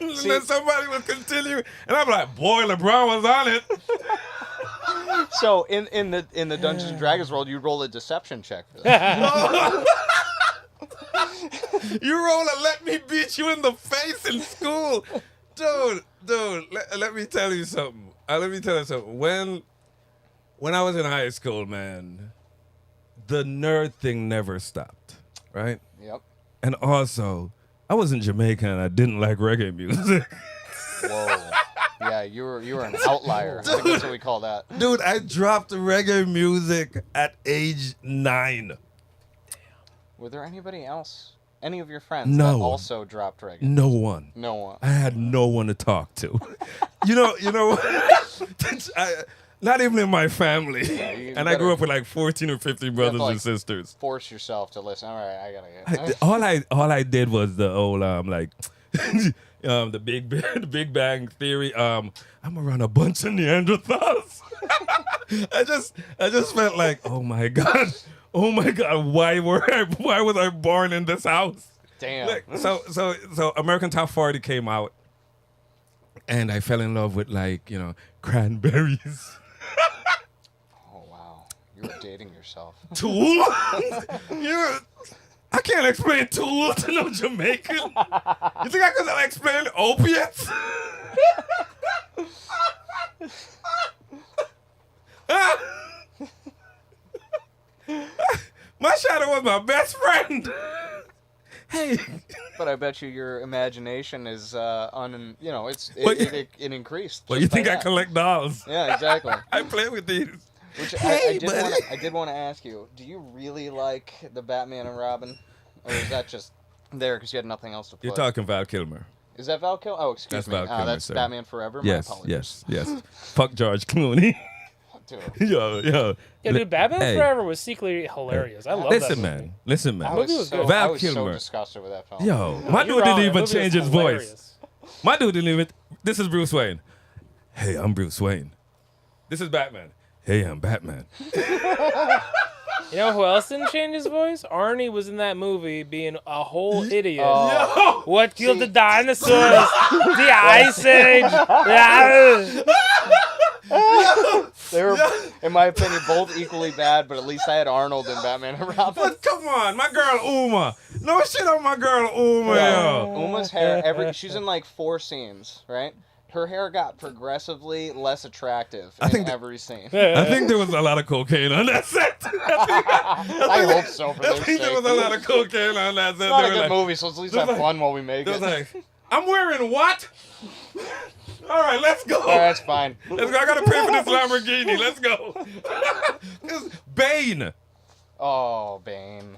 And then somebody will continue, and I'm like, boy, LeBron was on it. So in the Dungeons and Dragons world, you roll a deception check for that. You roll a let me beat you in the face in school. Dude, let me tell you something. When I was in high school, man, the nerd thing never stopped, right? Yep. And also, I wasn't Jamaican and I didn't like reggae music. Whoa. Yeah, you were an outlier. I think that's what we call that. Dude, I dropped reggae music at age 9. Were there anybody else? Any of your friends No that one. also dropped reggae? No one. No one. I had no one to talk to. you know not even in my family. you And I grew better- up with like 14 or 15 brothers like- and sisters. Force yourself to listen. All right, I gotta get. All I did was the old the Big Bang Theory. I'm gonna run a bunch of Neanderthals. I just felt like, oh my god, why was I born in this house? Damn. Like, so American Top 40 came out, and I fell in love with cranberries. Oh wow, you were dating yourself. Tool? I can't explain Tool to no Jamaican. You think I could explain opiates? My shadow was my best friend. Hey. But I bet you your imagination is Well, it increased. Well, just you by think I that. collect dolls? Yeah, exactly. I play with these. Which Hey, buddy. I did want to ask you, do you really like the Batman and Robin? Or is that just there because you had nothing else to play? You're talking Val Kilmer. Is that Val Kilmer? Oh, excuse That's me. Val Kilmer, That's sir. Batman Forever? My Yes, apologies. yes. Fuck George Clooney. Dude. yo. Yeah, dude, Batman Hey. Forever was secretly hilarious. I love Listen, that movie. man. I movie was, was so, good. Val I was so Kilmer. disgusted with that film. Yo, No, my you're dude wrong. didn't That even movie was change his voice. hilarious. My dude didn't even. This is Bruce Wayne. Hey, I'm Bruce Wayne. This is Batman. Hey, I'm Batman. You know who else didn't change his voice? Arnie was in that movie being a whole idiot. Oh. Yo! What killed the dinosaurs? The Ice Age. Yeah. They were, in my opinion, both equally bad, but at least I had Arnold in Batman and Robin. But come on, my girl Uma. No shit on my girl Uma, yo. Uma's hair, she's in like 4 scenes, right? Her hair got progressively less attractive in every scene. I think there was a lot of cocaine on that set. I hope so for I their think sake. there was a lot of cocaine on that set. It's not They a were good like- movie, so let's at least they have was fun while we make They it. was like, I'm wearing what? All right, let's go. All right, that's fine. Let's go. I gotta pay for this Lamborghini. Let's go. It's Bane. Oh, Bane.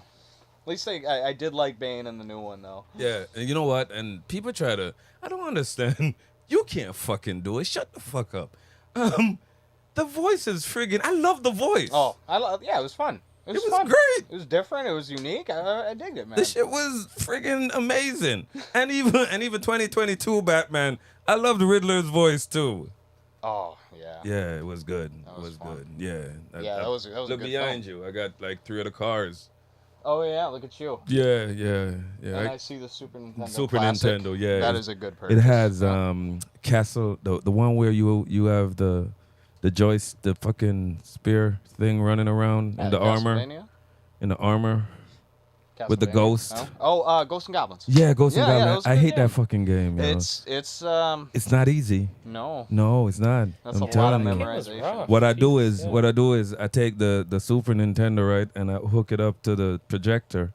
At least I did like Bane in the new one, though. Yeah, and you know what? And people try to. I don't understand. You can't fucking do it. Shut the fuck up. The voice is friggin'. I love the voice. Oh, yeah, it was fun. It was, It was fun. great. It was different. It was unique. I digged it, man. This shit was friggin' amazing. And even 2022 Batman, I love the Riddler's voice too. Oh yeah. Yeah, it was good. That It was was fun. good. Yeah. Yeah, that was a Look good behind film. you. I got like 3 of the cars. Oh yeah, look at you. Yeah. And I see the Super Nintendo Super Classic. Nintendo. Yeah. That it's- is a good It purchase. has Yeah. Castle, the one where you have the joist, the fucking spear thing running around in the armor, Castlevania? in the armor with the Castlevania? ghost. No? Oh, Ghosts and Goblins. Yeah, Ghost and Yeah, Goblin. that was a I good hate that game. fucking game. Yo. It's not easy. no. No, it's not. That's I'm a lot of telling you. That game was memorization. rough. What I do Jesus, is yeah. what I do is I take the Super Nintendo, right, and I hook it up to the projector,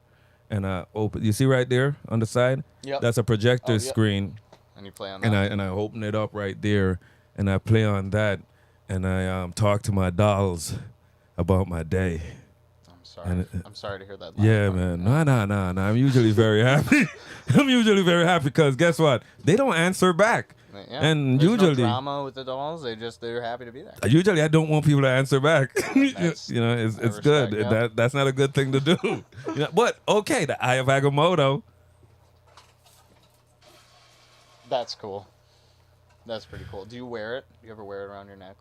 and I open. You see right there on the side? Yep. That's a projector Oh, yep. screen, And you play on that. and I open it up right there, and I play on that, and I talk to my dolls about my day. I'm sorry. and I'm sorry to hear that. Yeah, last part. man. Nah. I'm usually very happy. I'm usually very happy because guess what? They don't answer back. Yeah. And There's usually- no drama with the dolls. They're happy to be there. Usually, I don't want people to answer back. That's- you know, it's I respect, good. yeah. That's not a good thing to do. You know, but okay, the Eye of Agamotto. That's cool. That's pretty cool. Do you wear it? Do you ever wear it around your neck?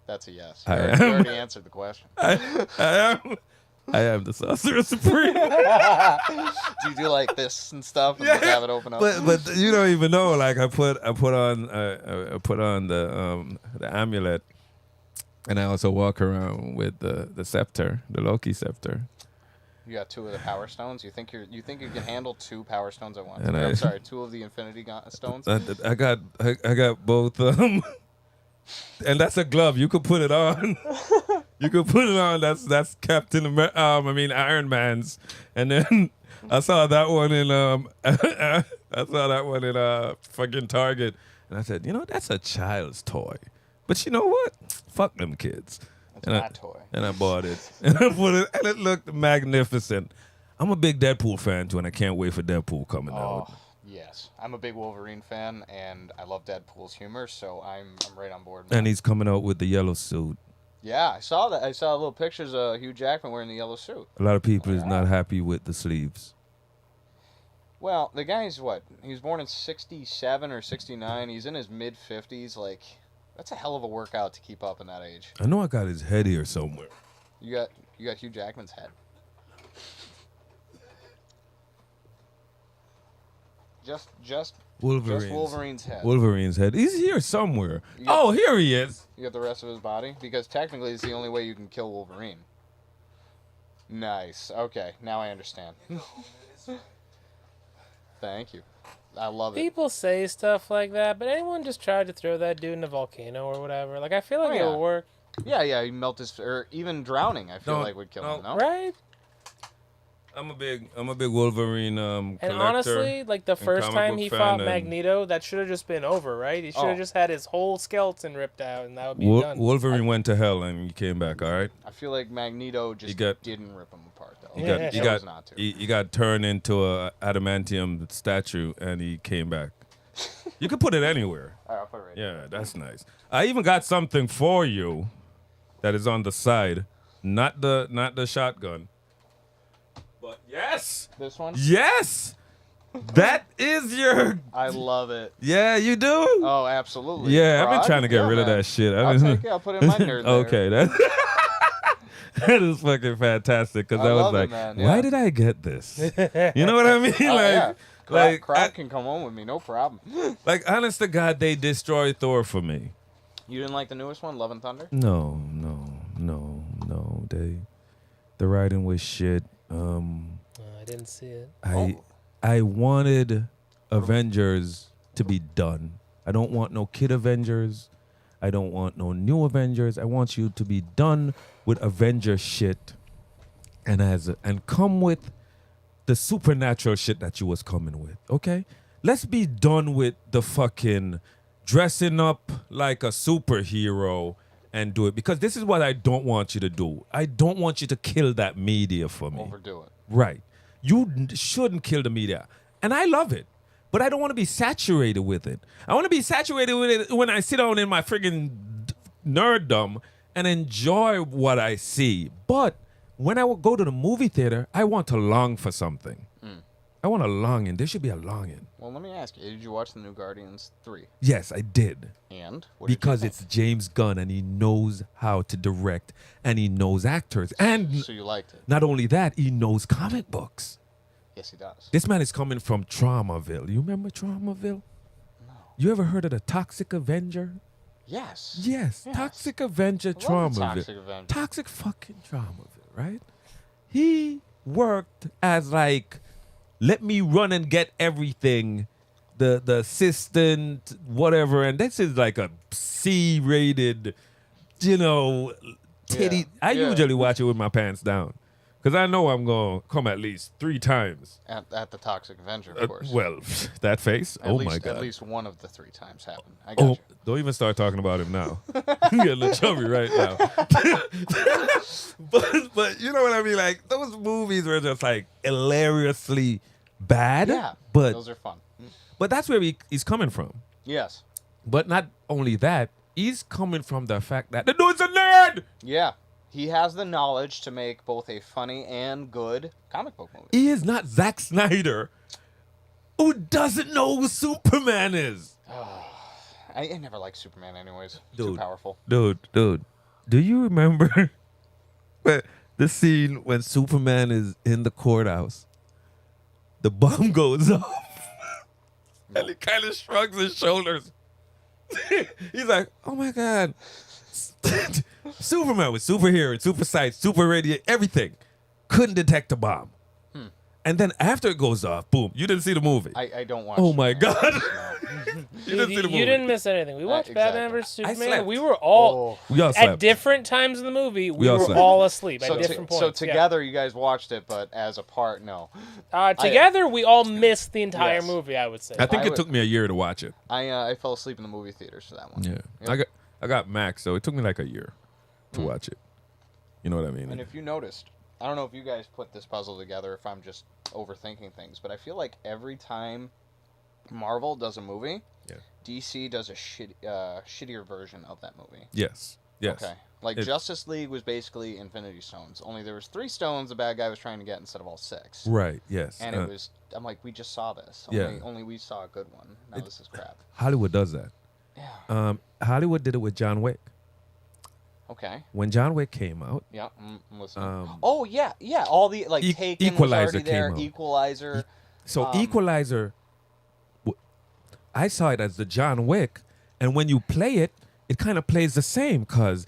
That's a yes. I You am. already answered the question. I am the Sorcerer Supreme. Do you do like this and stuff and like have it open up? but you don't even know. Like I put on the amulet, and I also walk around with the scepter, the Loki scepter. You got 2 of the power stones. You think you can handle 2 power stones at once? And I'm I- sorry, 2 of the Infinity stones. I got both. And that's a glove. You could put it on. You could put it on. That's Captain Iron Man's. And then I saw that one in fucking Target, and I said, that's a child's toy. But you know what? Fuck them kids. It's And my I- toy. And I bought it. And I put it, and it looked magnificent. I'm a big Deadpool fan too, and I can't wait for Deadpool coming Oh, out. yes. I'm a big Wolverine fan, and I love Deadpool's humor, so I'm right on board. Man. And he's coming out with the yellow suit. Yeah, I saw that. I saw little pictures of Hugh Jackman wearing the yellow suit. A lot of people is not happy with the sleeves. Well, the guy's what? He was born in 67 or 69. He's in his mid-50s. Like, that's a hell of a workout to keep up in that age. I know I got his head here somewhere. You got Hugh Jackman's head. Just Wolverine's head. Wolverine's head. He's here somewhere. You got- Oh, here he is. You got the rest of his body? Because technically it's the only way you can kill Wolverine. Nice. Okay, now I understand. Thank you. I love it. People say stuff like that, but anyone just tried to throw that dude in a volcano or whatever? Like, I feel like Oh, it yeah. would work, Yeah, you melt his, or even drowning. I feel No, like would kill him. no. No, right? I'm a big Wolverine collector. And honestly, like the first comic time book he fan fought and- Magneto, that should have just been over, right? He should have Oh. just had his whole skeleton ripped out, and that would be done. Wolverine went to hell and he came back. All right. I feel like Magneto just got- didn't rip him apart though. He Yeah. got he chose got not to. he got turned into a adamantium statue and he came back. You could put it anywhere. All right, I'll put it right. Yeah, that's nice. I even got something for you that is on the side, not the shotgun. But yes, This one. yes, that is your. I love it. Yeah, you do. Oh, absolutely. Yeah, I've been Rod? try to get Yeah, rid of man. that shit. I'll take it. I'll put it in my nerd. Okay, that that is fucking fantastic because I I was love it, like, man, why yeah. did I get this? You know what I mean? Oh, yeah. like, Crowd I- can come home with me, no problem. like, honest to God, they destroyed Thor for me. You didn't like the newest one, Love and Thunder? No. The writing was shit. I didn't see it. I wanted Avengers to be done. I don't want no kid Avengers. I don't want no new Avengers. I want you to be done with Avenger shit, and come with the supernatural shit that you was coming with. Okay, let's be done with the fucking dressing up like a superhero and do it, because this is what I don't want you to do. I don't want you to kill that media for me. Overdo it. Right. You shouldn't kill the media. And I love it. But I don't want to be saturated with it. I want to be saturated with it when I sit down in my friggin' nerddom and enjoy what I see. But when I go to the movie theater, I want to long for something. I want a longin. There should be a longin. Well, let me ask you. Did you watch the new Guardians 3? Yes, I did. And? What did you Because think? it's James Gunn and he knows how to direct and he knows actors. And So you liked it? not only that, he knows comic books. Yes, he does. This man is coming from Traumaville. You remember Traumaville? No. You ever heard of the Toxic Avenger? Yes. Yes. Yes. Toxic Avenger I love the Traumaville. Toxic Avenger. Toxic fucking Traumaville, right? He worked as like, let me run and get everything. The assistant, whatever, and this is like a C-rated, titty. Yeah. I Yeah. usually watch it with my pants down. Because I know I'm going to come at least 3 times. At the Toxic Avenger, of course. Well, that face. At Oh, least, my God. At least one of the 3 times happened. I got Oh, you. don't even start talking about him now. You get a little chubby right now. but you know what I mean? Like, those movies were just like hilariously bad. Yeah. But Those are fun. that's where he's coming from. Yes. But not only that, he's coming from the fact that the dude's a nerd. Yeah. He has the knowledge to make both a funny and good comic book movie. He is not Zack Snyder, who doesn't know who Superman is. I never liked Superman anyways. Too Dude. powerful. Dude, do you remember the scene when Superman is in the courthouse? The bomb goes off, and he kind of shrugs his shoulders. He's like, "Oh my God, Superman with super hearing, super sight, super radiant, everything, couldn't detect a bomb." And then after it goes off, boom! You didn't see the movie. I don't watch Oh my Superman. God. No. You didn't see the movie. You didn't miss anything. We watched Batman exactly. vs Superman. slept. We were all Oh. We all at slept. different times in the movie. We all were slept. all asleep So, at different points. so yeah. together you guys watched it, but as a part, no. Together, we all missed the entire Yes. movie. I would say. I think I it would- took me a year to watch it. I fell asleep in the movie theaters for that one. Yeah, Yep. I got Max, so it took me like a year to watch it. You know what I mean? And if you noticed, I don't know if you guys put this puzzle together, if I'm just overthinking things, but I feel like every time Marvel does a movie, Yeah. DC does a shittier version of that movie. Yes. Okay. Like It- Justice League was basically Infinity Stones. Only there was 3 stones the bad guy was trying to get instead of all 6. Right. Yes. And it was, I'm like, we just saw this. Yeah. Only we saw a good one. Now this is crap. Hollywood does that. Yeah. Hollywood did it with John Wick. Okay. When John Wick came out, Yeah, I'm listening. Um, Oh yeah, yeah. All the like Taken was Equalizer already there. came out. Equalizer. so Um, Equalizer, I saw it as the John Wick, and when you play it, it kind of plays the same because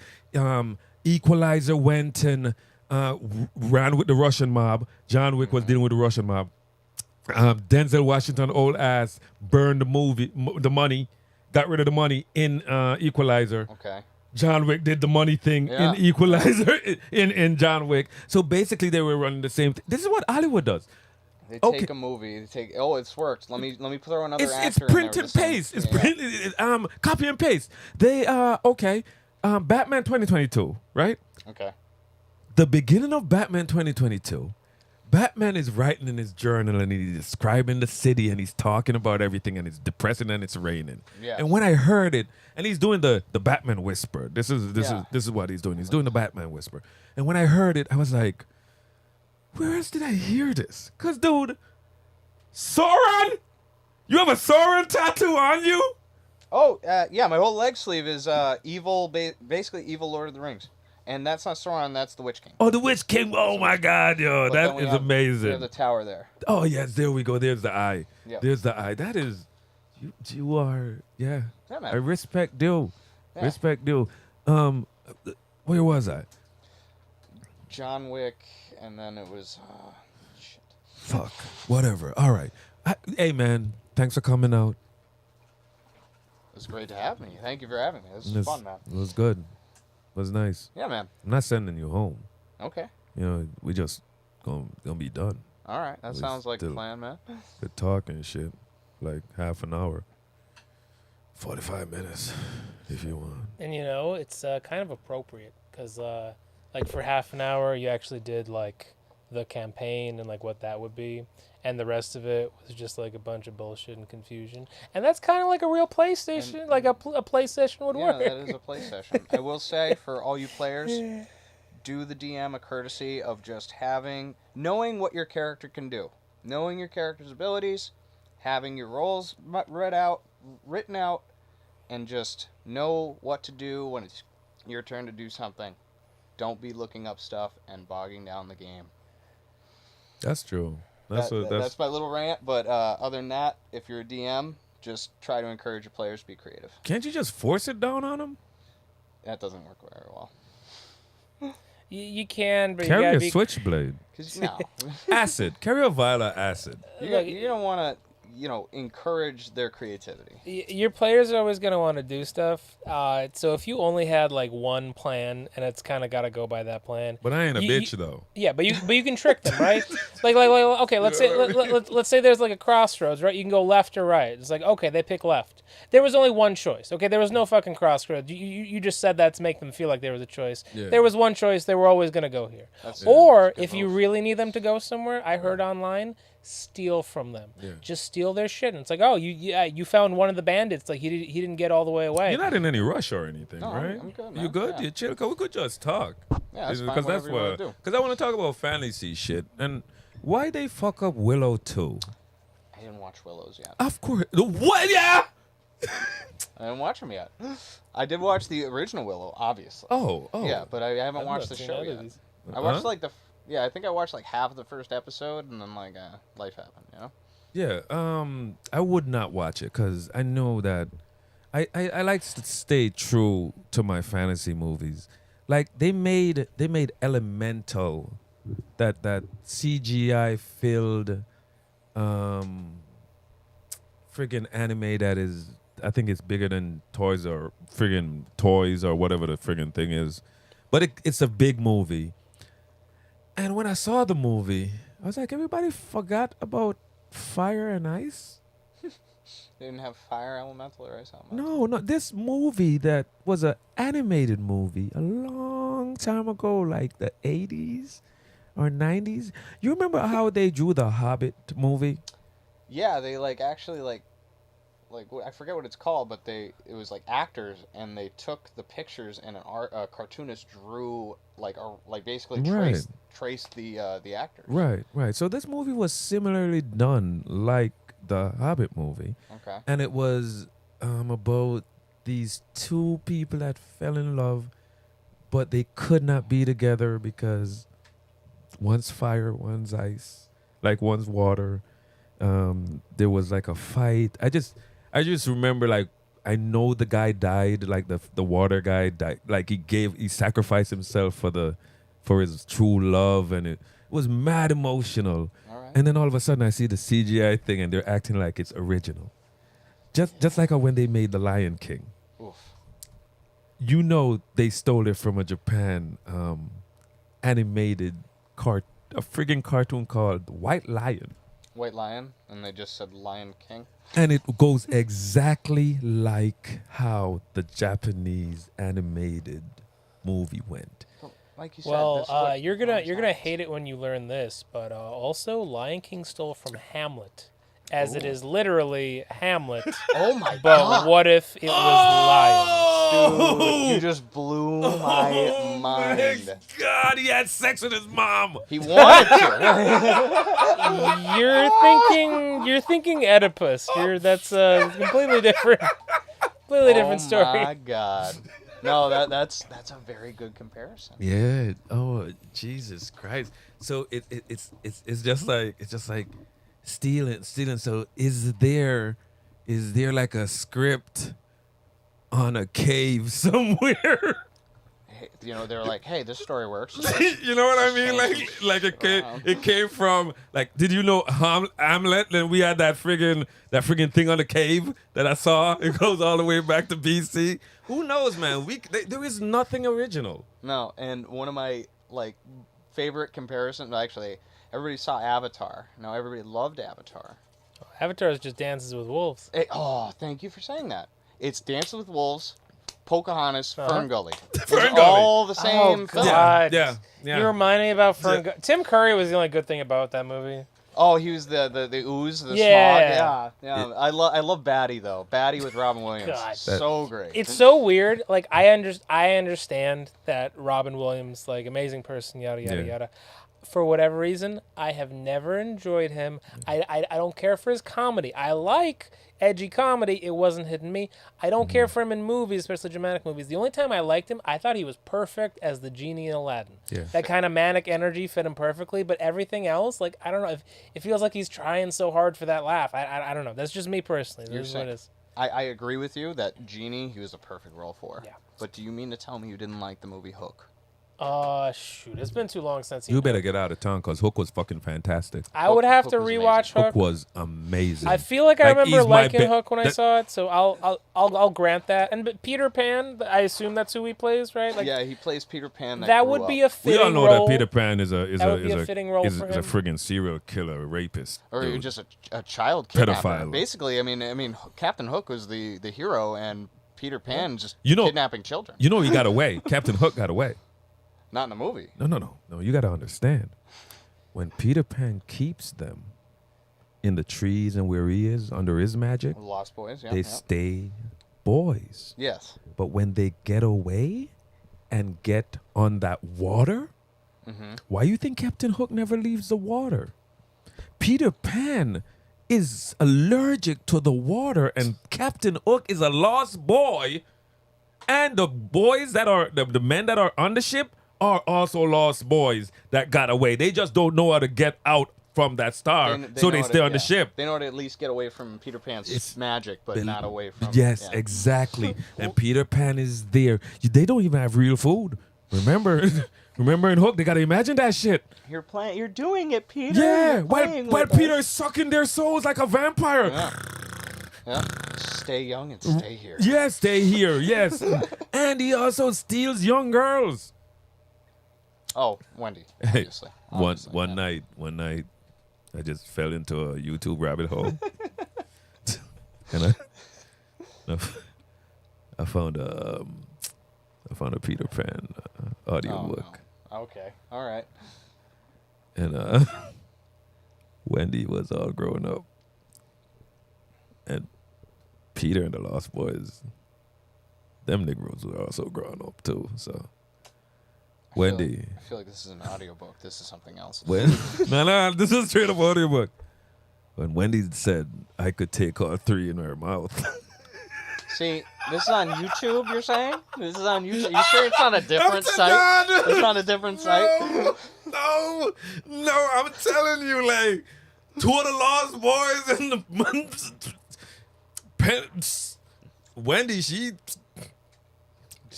Equalizer went and ran with the Russian mob. John Wick was dealing with the Russian mob. Denzel Washington, old ass, burned the money, got rid of the money in Equalizer. Okay. John Wick did the money thing Yeah. in Equalizer in John Wick. So basically, they were running the same thing. This is what Hollywood does. They Okay. take a movie. They take. Oh, it's worked. Let me throw another It's actor. print in there and with the same- paste. It's yeah, print, copy and paste. They okay. Batman 2022, right? yeah. Okay. The beginning of Batman 2022, Batman is writing in his journal and he's describing the city and he's talking about everything and it's depressing and it's raining. Yes. And when I heard it, and he's doing the Batman whisper. This Yeah. is what he's doing. He's doing the Batman whisper. And when I heard it, I was like, where else did I hear this? Cause dude, Sauron? You have a Sauron tattoo on you? Oh, yeah. My whole leg sleeve is evil. Basically, evil Lord of the Rings, and that's not Sauron. That's the Witch King. Oh, the Witch King. Oh my God, yo, But then that we is have- We amazing. have the tower there. Oh yes, there we go. There's the eye. Yeah. There's the eye. That is, you are, yeah. Yeah, man. I respect due. Yeah. Respect due. Where was I? John Wick, and then it was. Shit. Fuck. Whatever. All right. Hey man, thanks for coming out. It was great to have me. Thank you for having me. This was This- fun, man. It was good. It was nice. Yeah, man. I'm not sending you home. Okay. You know, we just gonna be done. All right. That We sounds like a still- plan, man. Good talk and shit. Like half an hour. 45 minutes, if you want. And it's kind of appropriate because, like, for half an hour, you actually did like the campaign and like what that would be, and the rest of it was just like a bunch of bullshit and confusion. And that's kind of like a real PlayStation, And- like a play session would Yeah, work. that is a play session. I will say, for all you players, do the DM a courtesy of just knowing what your character can do. knowing your character's abilities, having your roles written out, and just know what to do when it's your turn to do something. Don't be looking up stuff and bogging down the game. That's true. That's my little rant, but other than that, if you're a DM, just try to encourage your players to be creative. Can't you just force it down on them? That doesn't work very well. You can, but Carry you a gotta be... switchblade. Because no, Acid. Carry a vial of acid. you don't want to, encourage their creativity. Your players are always going to want to do stuff. So if you only had like one plan and it's kind of got to go by that plan. But I ain't a bitch though. Yeah, but you can trick them, right? like okay, let's say there's like a crossroads, right? You can go left or right. It's like, okay, they pick left. There was only one choice. Okay, there was no fucking crossroads. You just said that to make them feel like there was a choice. Yeah. There was one choice. They were always going to go here. Or if you really need them to go somewhere, I heard online, steal from them. Yeah. Just steal their shit. And it's like, oh, you found one of the bandits. Like he didn't get all the way away. You're not in any rush or anything, No, right? I'm good, man. You good? Yeah. You chill? 'Cause we could just talk. Yeah, that's fine. Because Whatever you want to do. Because I want to talk about fantasy shit and why they fuck up Willow 2. I didn't watch Willows yet. Of course. What? Yeah. I didn't watch them yet. I did watch the original Willow, obviously. Oh. Yeah, but I haven't I've watched not the seen show either of yet. these. I watched I think I watched like half of the first episode, and then life happened. Yeah. I would not watch it because I know that I like to stay true to my fantasy movies. Like they made Elemental, that CGI filled, friggin' anime that is, I think it's bigger than toys or whatever the friggin' thing is, but it's a big movie. And when I saw the movie, I was like, everybody forgot about fire and ice? They didn't have fire elemental or ice elemental. No, this movie that was an animated movie a long time ago, like the 80s or 90s. You remember how they drew the Hobbit movie? Yeah, they actually I forget what it's called, but it was like actors, and they took the pictures and a cartoonist drew basically traced the actors. Right. So this movie was similarly done like the Hobbit movie. Okay. And it was about these two people that fell in love, but they could not be together because one's fire, one's ice, like one's water. There was like a fight. I just remember, like, I know the guy died, like the water guy died, like he sacrificed himself for his true love, and it was mad emotional. All right. And then all of a sudden I see the CGI thing and they're acting like it's original. Just like when they made The Lion King. Oof. You know they stole it from a Japan animated a friggin' cartoon called White Lion. White Lion, and they just said Lion King. And it goes exactly like how the Japanese animated movie went. Like you said, Well, this is what you're gonna happens. hate it when you learn this, but also Lion King stole from Hamlet, as it is literally Hamlet. Oh my But god! what if it was Dude, you just blew my mind. God, he had sex with his mom. He wanted to. lions? You're thinking Oedipus. That's completely different. Completely different story. Oh my god! No, that's a very good comparison. Yeah. Oh, Jesus Christ. So it's just like stealing. So is there like a script on a cave somewhere? Hey, they were like, "Hey, this story works." You know what I mean? Like it came from, like, did you know Hamlet? Then we had that friggin' thing on the cave that I saw. It goes all the way back to BC. Who knows, man? There is nothing original. No, and one of my favorite comparisons. Actually, everybody saw Avatar. Now everybody loved Avatar. Avatar is just Dances with Wolves. Thank you for saying that. It's Dances with Wolves, Pocahontas, Fern Gully. Fern It's Gully. all the Oh, same film. God. Yeah. You remind me about Tim Curry was the only good thing about that movie. Oh, he was the ooze, the Yeah. smog. Yeah. I love Batty though. Batty with Robin Williams. God. So great. It's so weird. Like I understand that Robin Williams, like amazing person, yada yada Yeah. yada. for whatever reason, I have never enjoyed him. I don't care for his comedy. I like edgy comedy. It wasn't hitting me. I don't care for him in movies, especially dramatic movies. The only time I liked him, I thought he was perfect as the genie in Aladdin. Yeah. That kind of manic energy fit him perfectly, but everything else, like, I don't know. It feels like he's trying so hard for that laugh. I don't know. That's just me personally. This is what it is. I agree with you that Genie, he was a perfect role for. Yeah. But do you mean to tell me you didn't like the movie Hook? Shoot. It's been too long since You better get out of town because Hook was fucking fantastic. I would have Hook to was rewatch Hook Hook. was amazing. I feel like I remember he's my liking Hook when I that- saw it, so I'll grant that. And but Peter Pan, I assume that's who he plays, right? Like, yeah, he plays Peter Pan. that grew would up. be a We fitting all know role. that Peter Pan is a fitting role is for a him. friggin' serial killer, rapist, Or dude. just a child kidnapper. Pedophile. Basically, I mean, Captain Hook was the hero, and Peter Pan just You know- kidnapping children. You know he got away. Captain Hook got away. Not in the movie. No. You got to understand. When Peter Pan keeps them in the trees and where he is under his magic, Lost Boys. Yeah. they yeah. stay boys. Yes. But when they get away and get on that water, why you think Captain Hook never leaves the water? Peter Pan is allergic to the water, and Captain Hook is a lost boy, and the boys that are the men that are on the ship are also lost boys that got away. They just don't know how to get out from that star, so know they how stay to- on the yeah. ship. They know how to at least get away from Peter Pan's It's magic, but been- not away from. Yes, yeah. exactly. And Peter Pan is there. They don't even have real food. Remember, remember in Hook, they gotta imagine that shit. You're doing it, Peter. Yeah, You're while playing while with Peter us. is sucking their souls like a vampire. Yeah. Yeah. Stay young and stay here. Yes, stay here. Yes, and he also steals young girls. Oh, Wendy. Hey, Obviously. one Obviously, one night, I just fell into a YouTube rabbit hole, and I found a Peter Pan audiobook, no. Okay. All right. and Wendy was all grown up, and Peter and the Lost Boys, them Negroes were also grown up too. So Wendy. I feel like this is an audiobook. This is something else. No, this is straight up audiobook. When Wendy said I could take all three in her mouth. See, this is on YouTube, you're saying? This is on YouTube. You sure it's on a different site? It's on a different site? No, I'm telling you, like, two of the Lost Boys and the Wendy, she's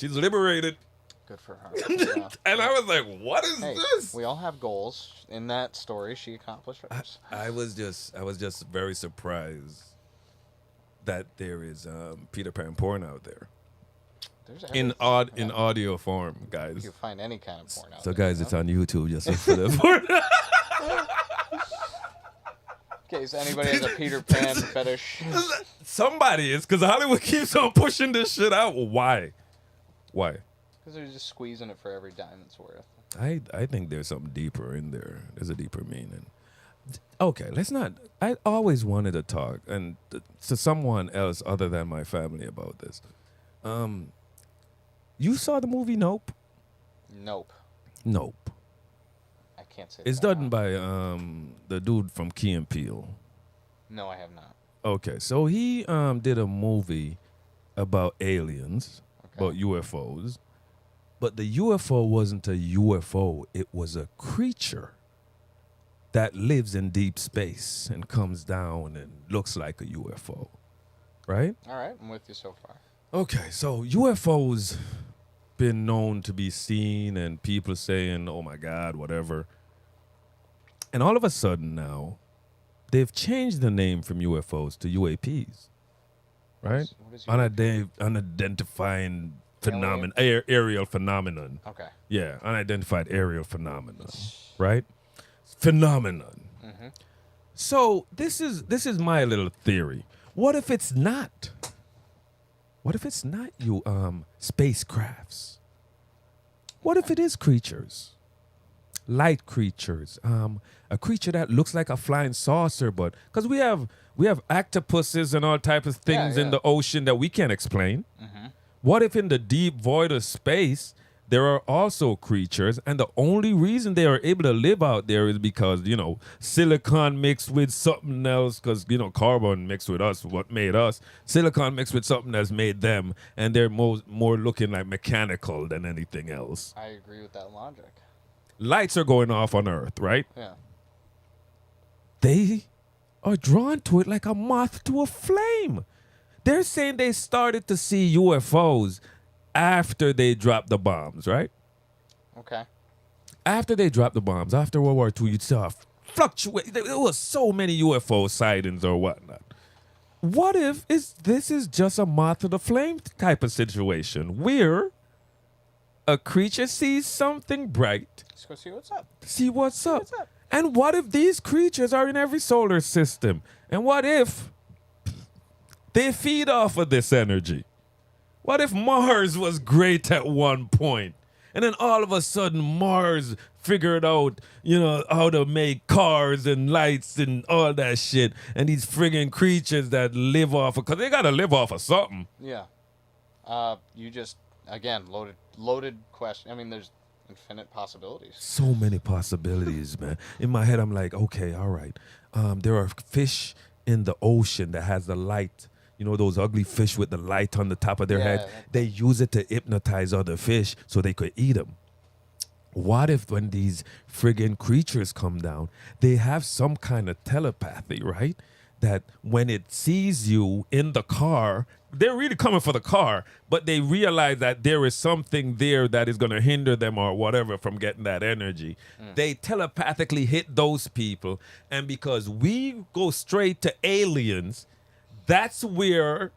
liberated. Good for her. Yeah. And I was like, what is Hey, this? we all have goals. In that story, she accomplished hers. I was just very surprised that there is Peter Pan porn out there There's in everything. Yeah. audio form, You guys. can find any kind of porn out So there. guys, you it's know? on YouTube. Just look for the porn. In case anybody has a Peter Pan fetish. Somebody is, because Hollywood keeps on pushing this shit out. Why? Because they're just squeezing it for every dime it's worth. I think there's something deeper in there. There's a deeper meaning. Okay, let's not. I always wanted to talk to someone else other than my family about this. You saw the movie Nope? Nope. Nope. I can't say It's that out done loud. by the dude from Key and Peele. No, I have not. Okay, so he did a movie about aliens, Okay. about UFOs, but the UFO wasn't a UFO. It was a creature that lives in deep space and comes down and looks like a UFO, right? All right, I'm with you so far. Okay, so UFOs been known to be seen and people saying, "Oh my God," whatever. And all of a sudden now, they've changed the name from UFOs to UAPs, right? What is Unidentified phenomenon, aerial phenomenon. Okay. Yeah, unidentified aerial phenomenon, right? Phenomenon. Mm-hmm. So this is my little theory. What if it's not? What if it's not spacecrafts? What if it is creatures? Light creatures. A creature that looks like a flying saucer, but because we have octopuses and all types of things in yeah. the ocean that we can't explain. Mm-hmm. What if in the deep void of space there are also creatures, and the only reason they are able to live out there is because, silicon mixed with something else, because, carbon mixed with us, what made us, silicon mixed with something that's made them, and they're more looking like mechanical than anything else. I agree with that logic. Lights are going off on Earth, right? Yeah. They are drawn to it like a moth to a flame. They're saying they started to see UFOs after they dropped the bombs, right? Okay. After they dropped the bombs, after World War II, you saw fluctuate. There was so many UFO sightings or whatnot. What if this is just a moth to the flame type of situation where a creature sees something bright, Let's go see what's up. see what's up. What's up? And what if these creatures are in every solar system? And what if they feed off of this energy? What if Mars was great at one point, and then all of a sudden Mars figured out, how to make cars and lights and all that shit, and these friggin' creatures that live off of, because they got to live off of something. Yeah. You just, again, loaded question. I mean, there's infinite possibilities. So many possibilities, man. In my head, I'm like, okay, all right. There are fish in the ocean that has the light. Those ugly fish with the light on the top of their head. They use it to hypnotize other fish so they could eat them. What if when these friggin' creatures come down, they have some kind of telepathy, right? That when it sees you in the car, they're really coming for the car, but they realize that there is something there that is going to hinder them or whatever from getting that energy. They telepathically hit those people. And because we go straight to aliens, that's where,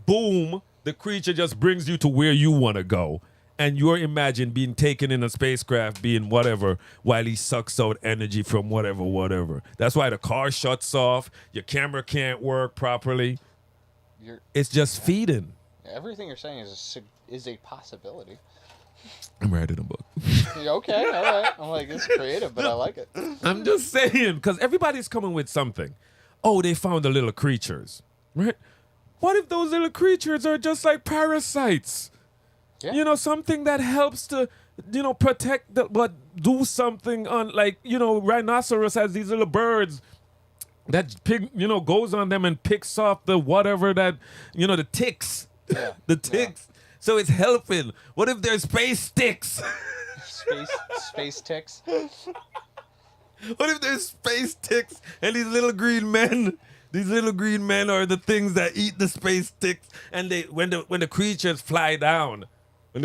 boom, the creature just brings you to where you want to go. And you're imagine being taken in a spacecraft, being whatever, while he sucks out energy from whatever. That's why the car shuts off. Your camera can't work properly. It's just feeding. Everything you're saying is a possibility. I'm writing a book. Okay, all right. I'm like, it's creative, but I like it. I'm just saying, because everybody's coming with something. Oh, they found the little creatures, right? What if those little creatures are just like parasites? Yeah. Something that helps to, protect, but do something on, like, rhinoceros has these little birds that goes on them and picks off the whatever that, the ticks. Yeah. The ticks. Yeah. So it's helping. What if there's space ticks? Space ticks? What if there's space ticks and these little green men? These little green men are the things that eat the space ticks, and when the creatures fly down, and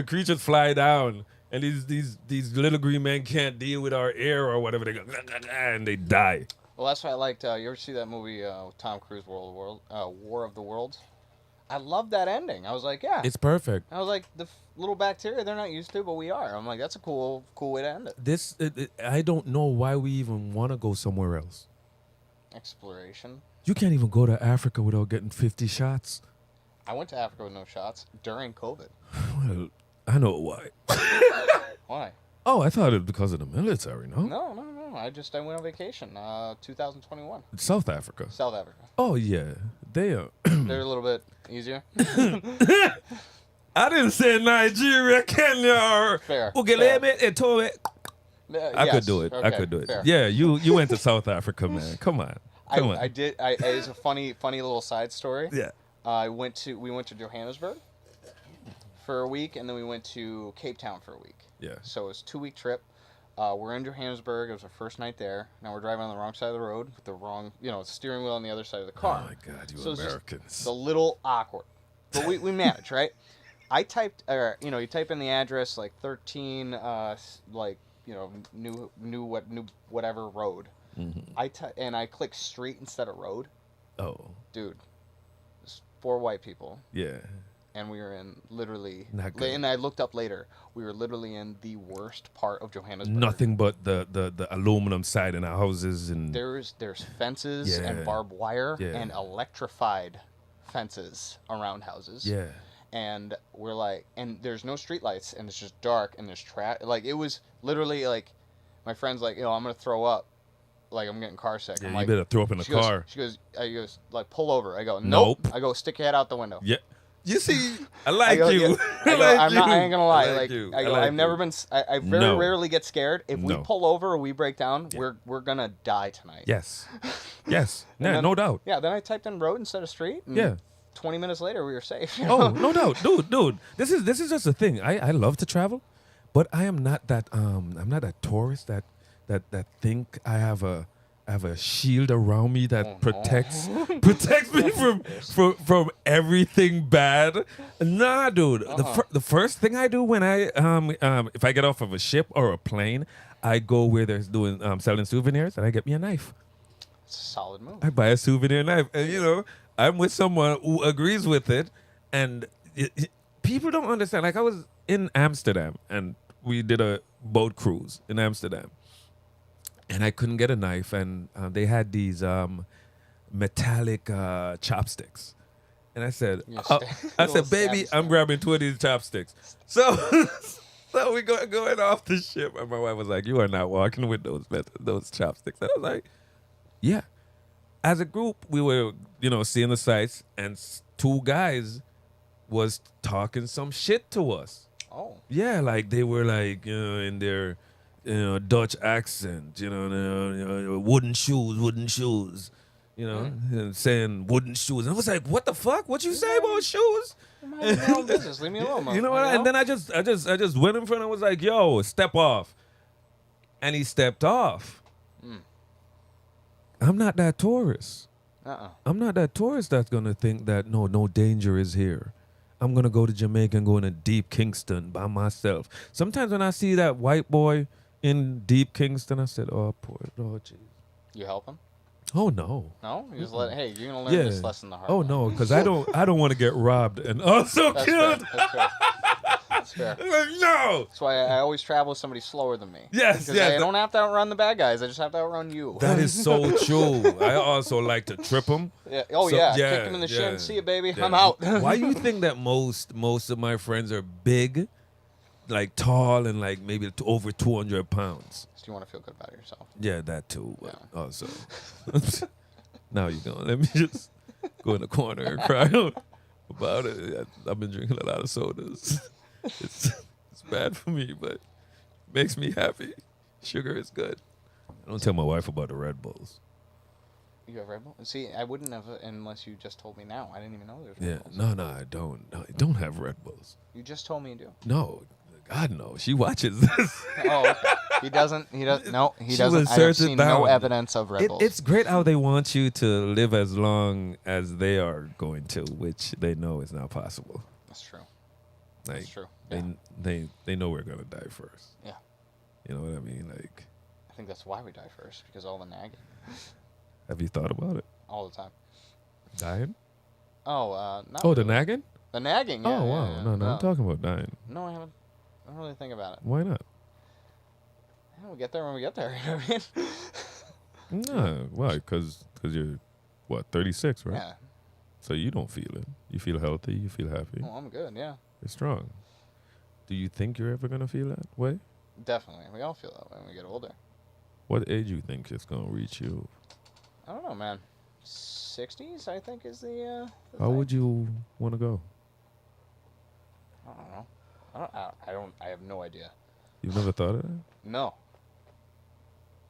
these little green men can't deal with our air or whatever, they go and they die. Well, that's why I liked. You ever see that movie with Tom Cruise, War of the Worlds? I love that ending. I was like, yeah, it's perfect. I was like, the little bacteria they're not used to, but we are. I'm like, that's a cool way to end it. I don't know why we even want to go somewhere else. Exploration. You can't even go to Africa without getting 50 shots. I went to Africa with no shots during COVID. Well, I know why. Why? Oh, I thought it was because of the military, no? No. I went on vacation, 2021. South Africa. South Africa. Oh, yeah. They are. They're a little bit easier. I didn't say Nigeria, Kenya, or Fair. Ugeleme, Etome. I Yes, could do it. okay, I could do it. fair. Yeah, you went to South Africa, man. Come on. I did. It's a funny little side story. Yeah. We went to Johannesburg for a week, and then we went to Cape Town for a week. Yeah. So it was a 2-week trip. We're in Johannesburg. It was our first night there. Now we're driving on the wrong side of the road with the wrong, steering wheel on the other side of the car. Oh my God, you so Americans. It's a little awkward, but we managed, right? I typed, you type in the address like 13, new whatever road. Mm-hmm. And I clicked street instead of road. Oh. Dude, there's 4 white people. Yeah. And we were in literally, Not good. and I looked up later, we were literally in the worst part of Johannesburg. Nothing but the aluminum siding of houses and There's fences and barbed wire and electrified fences around houses. yeah. And we're like, and there's no streetlights, and it's just dark, and there's like, it was literally like, my friend's like, I'm gonna throw up, like I'm getting car sick. Yeah, I'm you like, better throw up in the car. She goes, like, pull over. I go, nope. I go, stick your head out the window. Yeah. You see, I like go, you. yeah. I go, like I'm you. not. I ain't gonna lie. I Like you. I I go. like I've never you. been. I very No. rarely get scared. If we No. pull over or we break down, Yeah. we're gonna die tonight. Yes. Yes. And Yeah, then- no doubt. Yeah. Then I typed in road instead of street. And Yeah. 20 minutes later, we were safe. Oh, no doubt, dude. This is just a thing. I love to travel, but I am not that I'm not a tourist that think I have a shield around me that Oh, no. protects me from everything bad. Nah, dude. The first thing I do when I if I get off of a ship or a plane, I go where there's doing selling souvenirs and I get me a knife. It's a solid move. I buy a souvenir knife, and I'm with someone who agrees with it, and people don't understand. Like I was in Amsterdam, and we did a boat cruise in Amsterdam, and I couldn't get a knife, and they had these metallic chopsticks, and I said, You I little said, baby, stabby I'm stab. grabbing 2 of these chopsticks. So. So we going off the ship, and my wife was like, "You are not walking with those chopsticks." And I was like, "Yeah." As a group, we were, seeing the sights, and 2 guys was talking some shit to us. Oh. Yeah, like they were like, in their, Dutch accent, wooden shoes, and saying wooden shoes. And I was like, what the fuck? What you say about shoes? I'm minding my own business. Leave me alone. You know what? And then I just went in front and was like, yo, step off. And he stepped off. I'm not that tourist. I'm not that tourist that's going to think that, no danger is here. I'm going to go to Jamaica and go into deep Kingston by myself. Sometimes when I see that white boy in deep Kingston, I said, oh, jeez. You help him? Oh, no. No? You just hey, you're gonna learn this lesson the hard way. Oh, no, because I don't want to get robbed and also That's killed. fair. That's fair. That's fair. Like, no. That's why I always travel with somebody slower than me. Yes, Because yes. I don't have to outrun the bad guys. I just have to outrun you. That is so true. I also like to trip them. Yeah. Oh, So- yeah. yeah, Kick him in the yeah. shin. See you, baby. Yeah. I'm out. Why do you think that most of my friends are big, like tall, and like maybe over 200 pounds? Do you want to feel good about yourself? Yeah, that too. But also, now you're going. Let me just go in the corner and cry out about it. I've been drinking a lot of sodas. It's bad for me, but it makes me happy. Sugar is good. I don't tell my wife about the Red Bulls. You have Red Bull? See, I wouldn't have unless you just told me now. I didn't even know there was Yeah, Red Bulls. no, I don't. No, I don't have Red Bulls. You just told me you do. No, God no. She watches this. Oh, okay. He doesn't. No, he She doesn't. will I have search it seen no down. evidence of Red Bulls. It's great how they want you to live as long as they are going to, which they know is not possible. That's true. Like That's true. Yeah. they know we're gonna die first. Yeah. You know what I mean? Like, I think that's why we die first, because all the nagging. have you thought about it? All the time. Dying? Oh, not Oh, the really. nagging? The nagging, yeah. Oh yeah, wow. yeah. No, I'm talking about dying. No, I haven't. I don't really think about it. Why not? Yeah, we'll get there when we get there. You know what I mean? No, why? Because you're what 36, right? Yeah. So you don't feel it. You feel healthy. You feel happy. Well, I'm good, yeah. You're strong. Do you think you're ever gonna feel that way? Definitely. We all feel that way when we get older. What age you think it's gonna reach you? I don't know, man. 60s, I think, is the How thing. would you want to go? I don't know. I have no idea. You've never thought of that? No.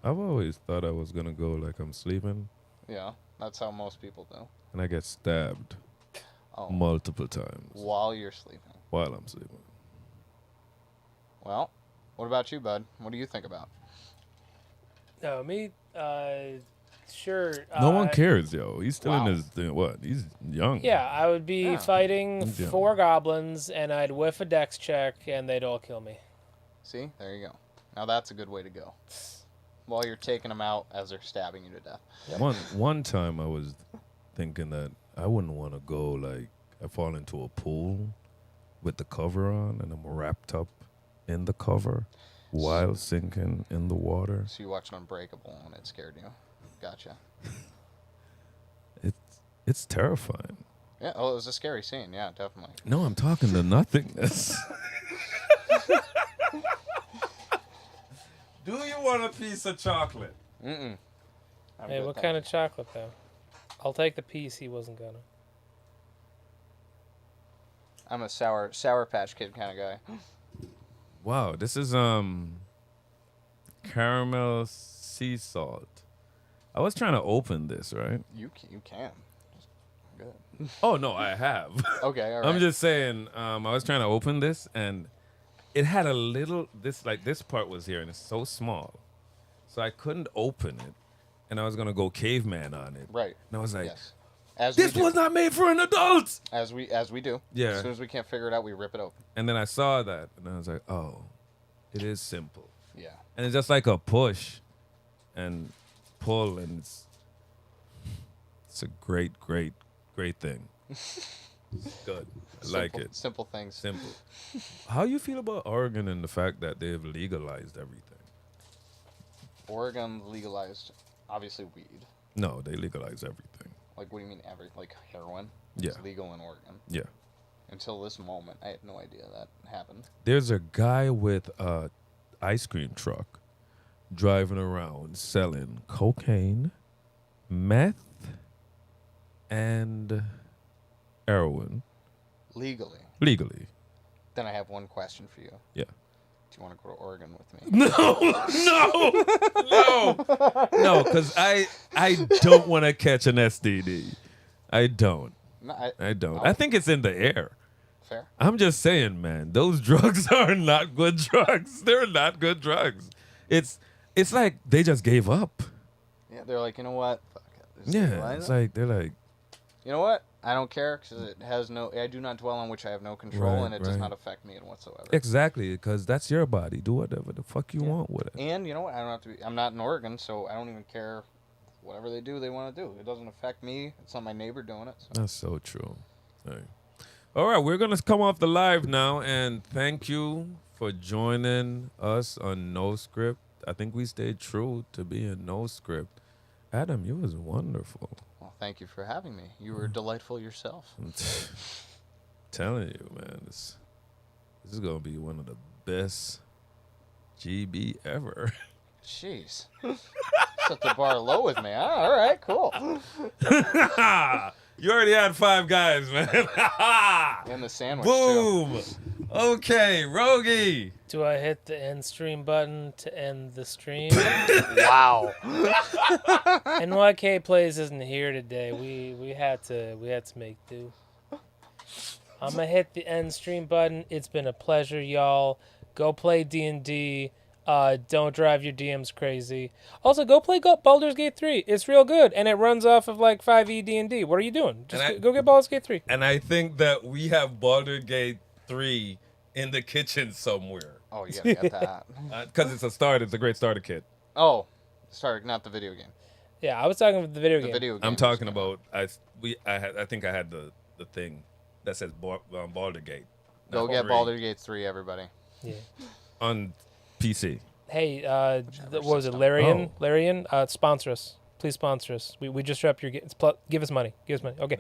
I've always thought I was gonna go like I'm sleeping Yeah, that's how most people do. and I get stabbed Oh, multiple times while you're sleeping. while I'm sleeping. Well, what about you, bud? What do you think about? No, me, sure. No one cares, yo. He's still Wow. in his what? He's young. Yeah, I would be Yeah. fighting Yeah. 4 goblins, and I'd whiff a dex check, and they'd all kill me. See, there you go. Now that's a good way to go. While you're taking them out as they're stabbing you to death. One time I was thinking that I wouldn't want to go like I fall into a pool with the cover on and I'm wrapped up in the cover while sinking in the water. So you watched Unbreakable and it scared you. Gotcha. It's terrifying. Yeah. Oh, it was a scary scene. Yeah, definitely. No, I'm talking to nothingness. Do you want a piece of chocolate? Mm-mm. Hey, what kind of chocolate, though? I'll take the piece he wasn't gonna. I'm a sour Patch Kid kind of guy. Wow, this is caramel sea salt. I was trying to open this, right? You can. Good. Oh no, I have. Okay, all right. I'm just saying. I was trying to open this, and it had a little. This part was here, and it's so small, so I couldn't open it, and I was gonna go caveman on it. Right. And I was like, Yes. As "This we do. was not made for an adult." As we do. Yeah. As soon as we can't figure it out, we rip it open. And then I saw that, and I was like, "Oh, it is simple." Yeah. And it's just like a push and pull, and it's a great thing. Good. I like it. Simple things. Simple. How you feel about Oregon and the fact that they've legalized everything? Oregon legalized, obviously, weed. No, they legalized everything. Like, what do you mean like heroin? Yeah. It's legal in Oregon. Yeah. Until this moment, I had no idea that happened. There's a guy with a ice cream truck driving around selling cocaine, meth, and heroin Legally. legally. Then I have one question for you. Yeah. Do you want to go to Oregon with me? No, because I don't want to catch an STD. I don't. No, I don't. Oh. I think it's in the air. Fair. I'm just saying, man, those drugs are not good drugs. They're not good drugs. It's like they just gave up. Yeah, they're like, you know what? Fuck it. Just Yeah, legalize it's it. like they're like, You know what? I don't care because it has no. I do not dwell on which I have no control, Right, and it does right. not affect me in whatsoever. exactly, because that's your body. Do whatever the fuck you Yeah. want with it. And you know what? I don't have to be. I'm not in Oregon, so I don't even care. Whatever they do, they want to do. It doesn't affect me. It's not my neighbor doing it. So. That's so true. All right, we're gonna come off the live now, and thank you for joining us on No Script. I think we stayed true to being No Script. Adam, you was wonderful. Well, thank you for having me. You were delightful yourself. I'm telling you, man, this is gonna be one of the best GB ever. Jeez. Set the bar low with me. Ah, all right, cool. You already had 5 guys, man. And the sandwich, Boom. Okay, Rogie. Do I hit the end stream button to end the stream? too. Wow. NYK Plays isn't here today. We had to make do. I'm gonna hit the end stream button. It's been a pleasure, y'all. Go play D&D. Don't drive your DMs crazy. Also, go play Baldur's Gate 3. It's real good, and it runs off of like 5e D&D. What are you doing? Just go get Baldur's Gate 3. And I think that we have Baldur's Gate 3 in the kitchen somewhere. Oh, you gotta get that. Because it's a great starter kit. Oh, sorry, not the video game. Yeah, I was talking about the video The game. video game. I'm was talking good. about, I think I had the thing that says Baldur's Gate. Go Not get three. Baldur's Gate 3, everybody. Yeah. On PC. Hey, what was it, system. Larian? Oh. Larian, sponsor us. Please sponsor us. We just dropped your... Give us money. Give us money. Okay.